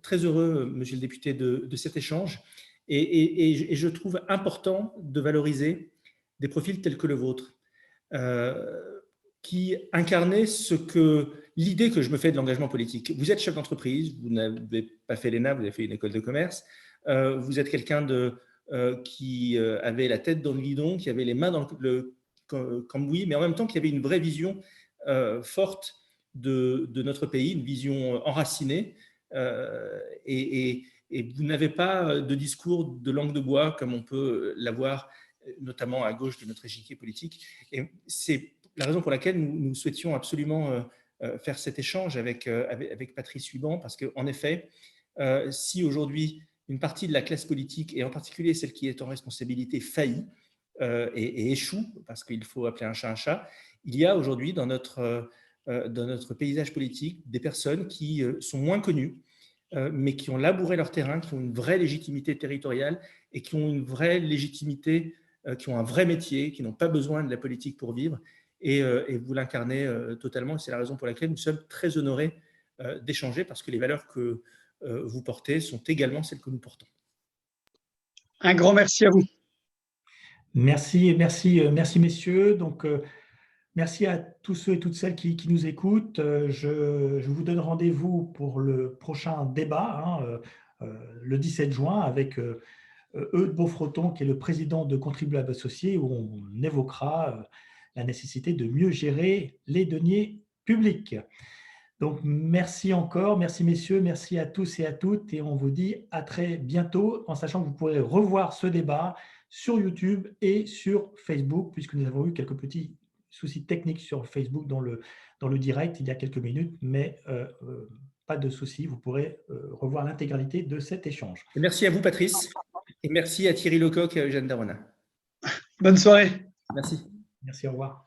très heureux, monsieur le député, de cet échange et je trouve important de valoriser des profils tels que le vôtre, qui incarnait l'idée que je me fais de l'engagement politique. Vous êtes chef d'entreprise, vous n'avez pas fait l'ENA, vous avez fait une école de commerce, vous êtes quelqu'un qui avait la tête dans le guidon, qui avait les mains Cambouis, mais en même temps qu'il y avait une vraie vision forte de notre pays, une vision enracinée. Et vous n'avez pas de discours de langue de bois comme on peut l'avoir notamment à gauche de notre échiquier politique. Et c'est la raison pour laquelle nous souhaitions absolument faire cet échange avec Patrice Huban, parce qu'en effet, si aujourd'hui une partie de la classe politique, et en particulier celle qui est en responsabilité, faillit et échoue, parce qu'il faut appeler un chat, il y a aujourd'hui dans notre paysage politique des personnes qui sont moins connues, mais qui ont labouré leur terrain, qui ont une vraie légitimité territoriale et qui ont une vraie légitimité, qui ont un vrai métier, qui n'ont pas besoin de la politique pour vivre. Et vous l'incarnez totalement. C'est la raison pour laquelle nous sommes très honorés d'échanger, parce que les valeurs que vous portez sont également celles que nous portons. Un grand merci à vous. Merci messieurs. Donc, merci à tous ceux et toutes celles qui nous écoutent. Je vous donne rendez-vous pour le prochain débat, le 17 juin, avec Eudes Beaufreton, qui est le président de Contribuables Associés, où on évoquera la nécessité de mieux gérer les deniers publics. Donc, merci encore, merci messieurs, merci à tous et à toutes, et on vous dit à très bientôt, en sachant que vous pourrez revoir ce débat sur YouTube et sur Facebook, puisque nous avons eu quelques petits soucis techniques sur Facebook dans le direct il y a quelques minutes, mais pas de souci, vous pourrez revoir l'intégralité de cet échange. Et merci à vous, Patrice, et merci à Thierry Lecoq et à Eugène Darona. Bonne soirée. Merci. Merci, au revoir.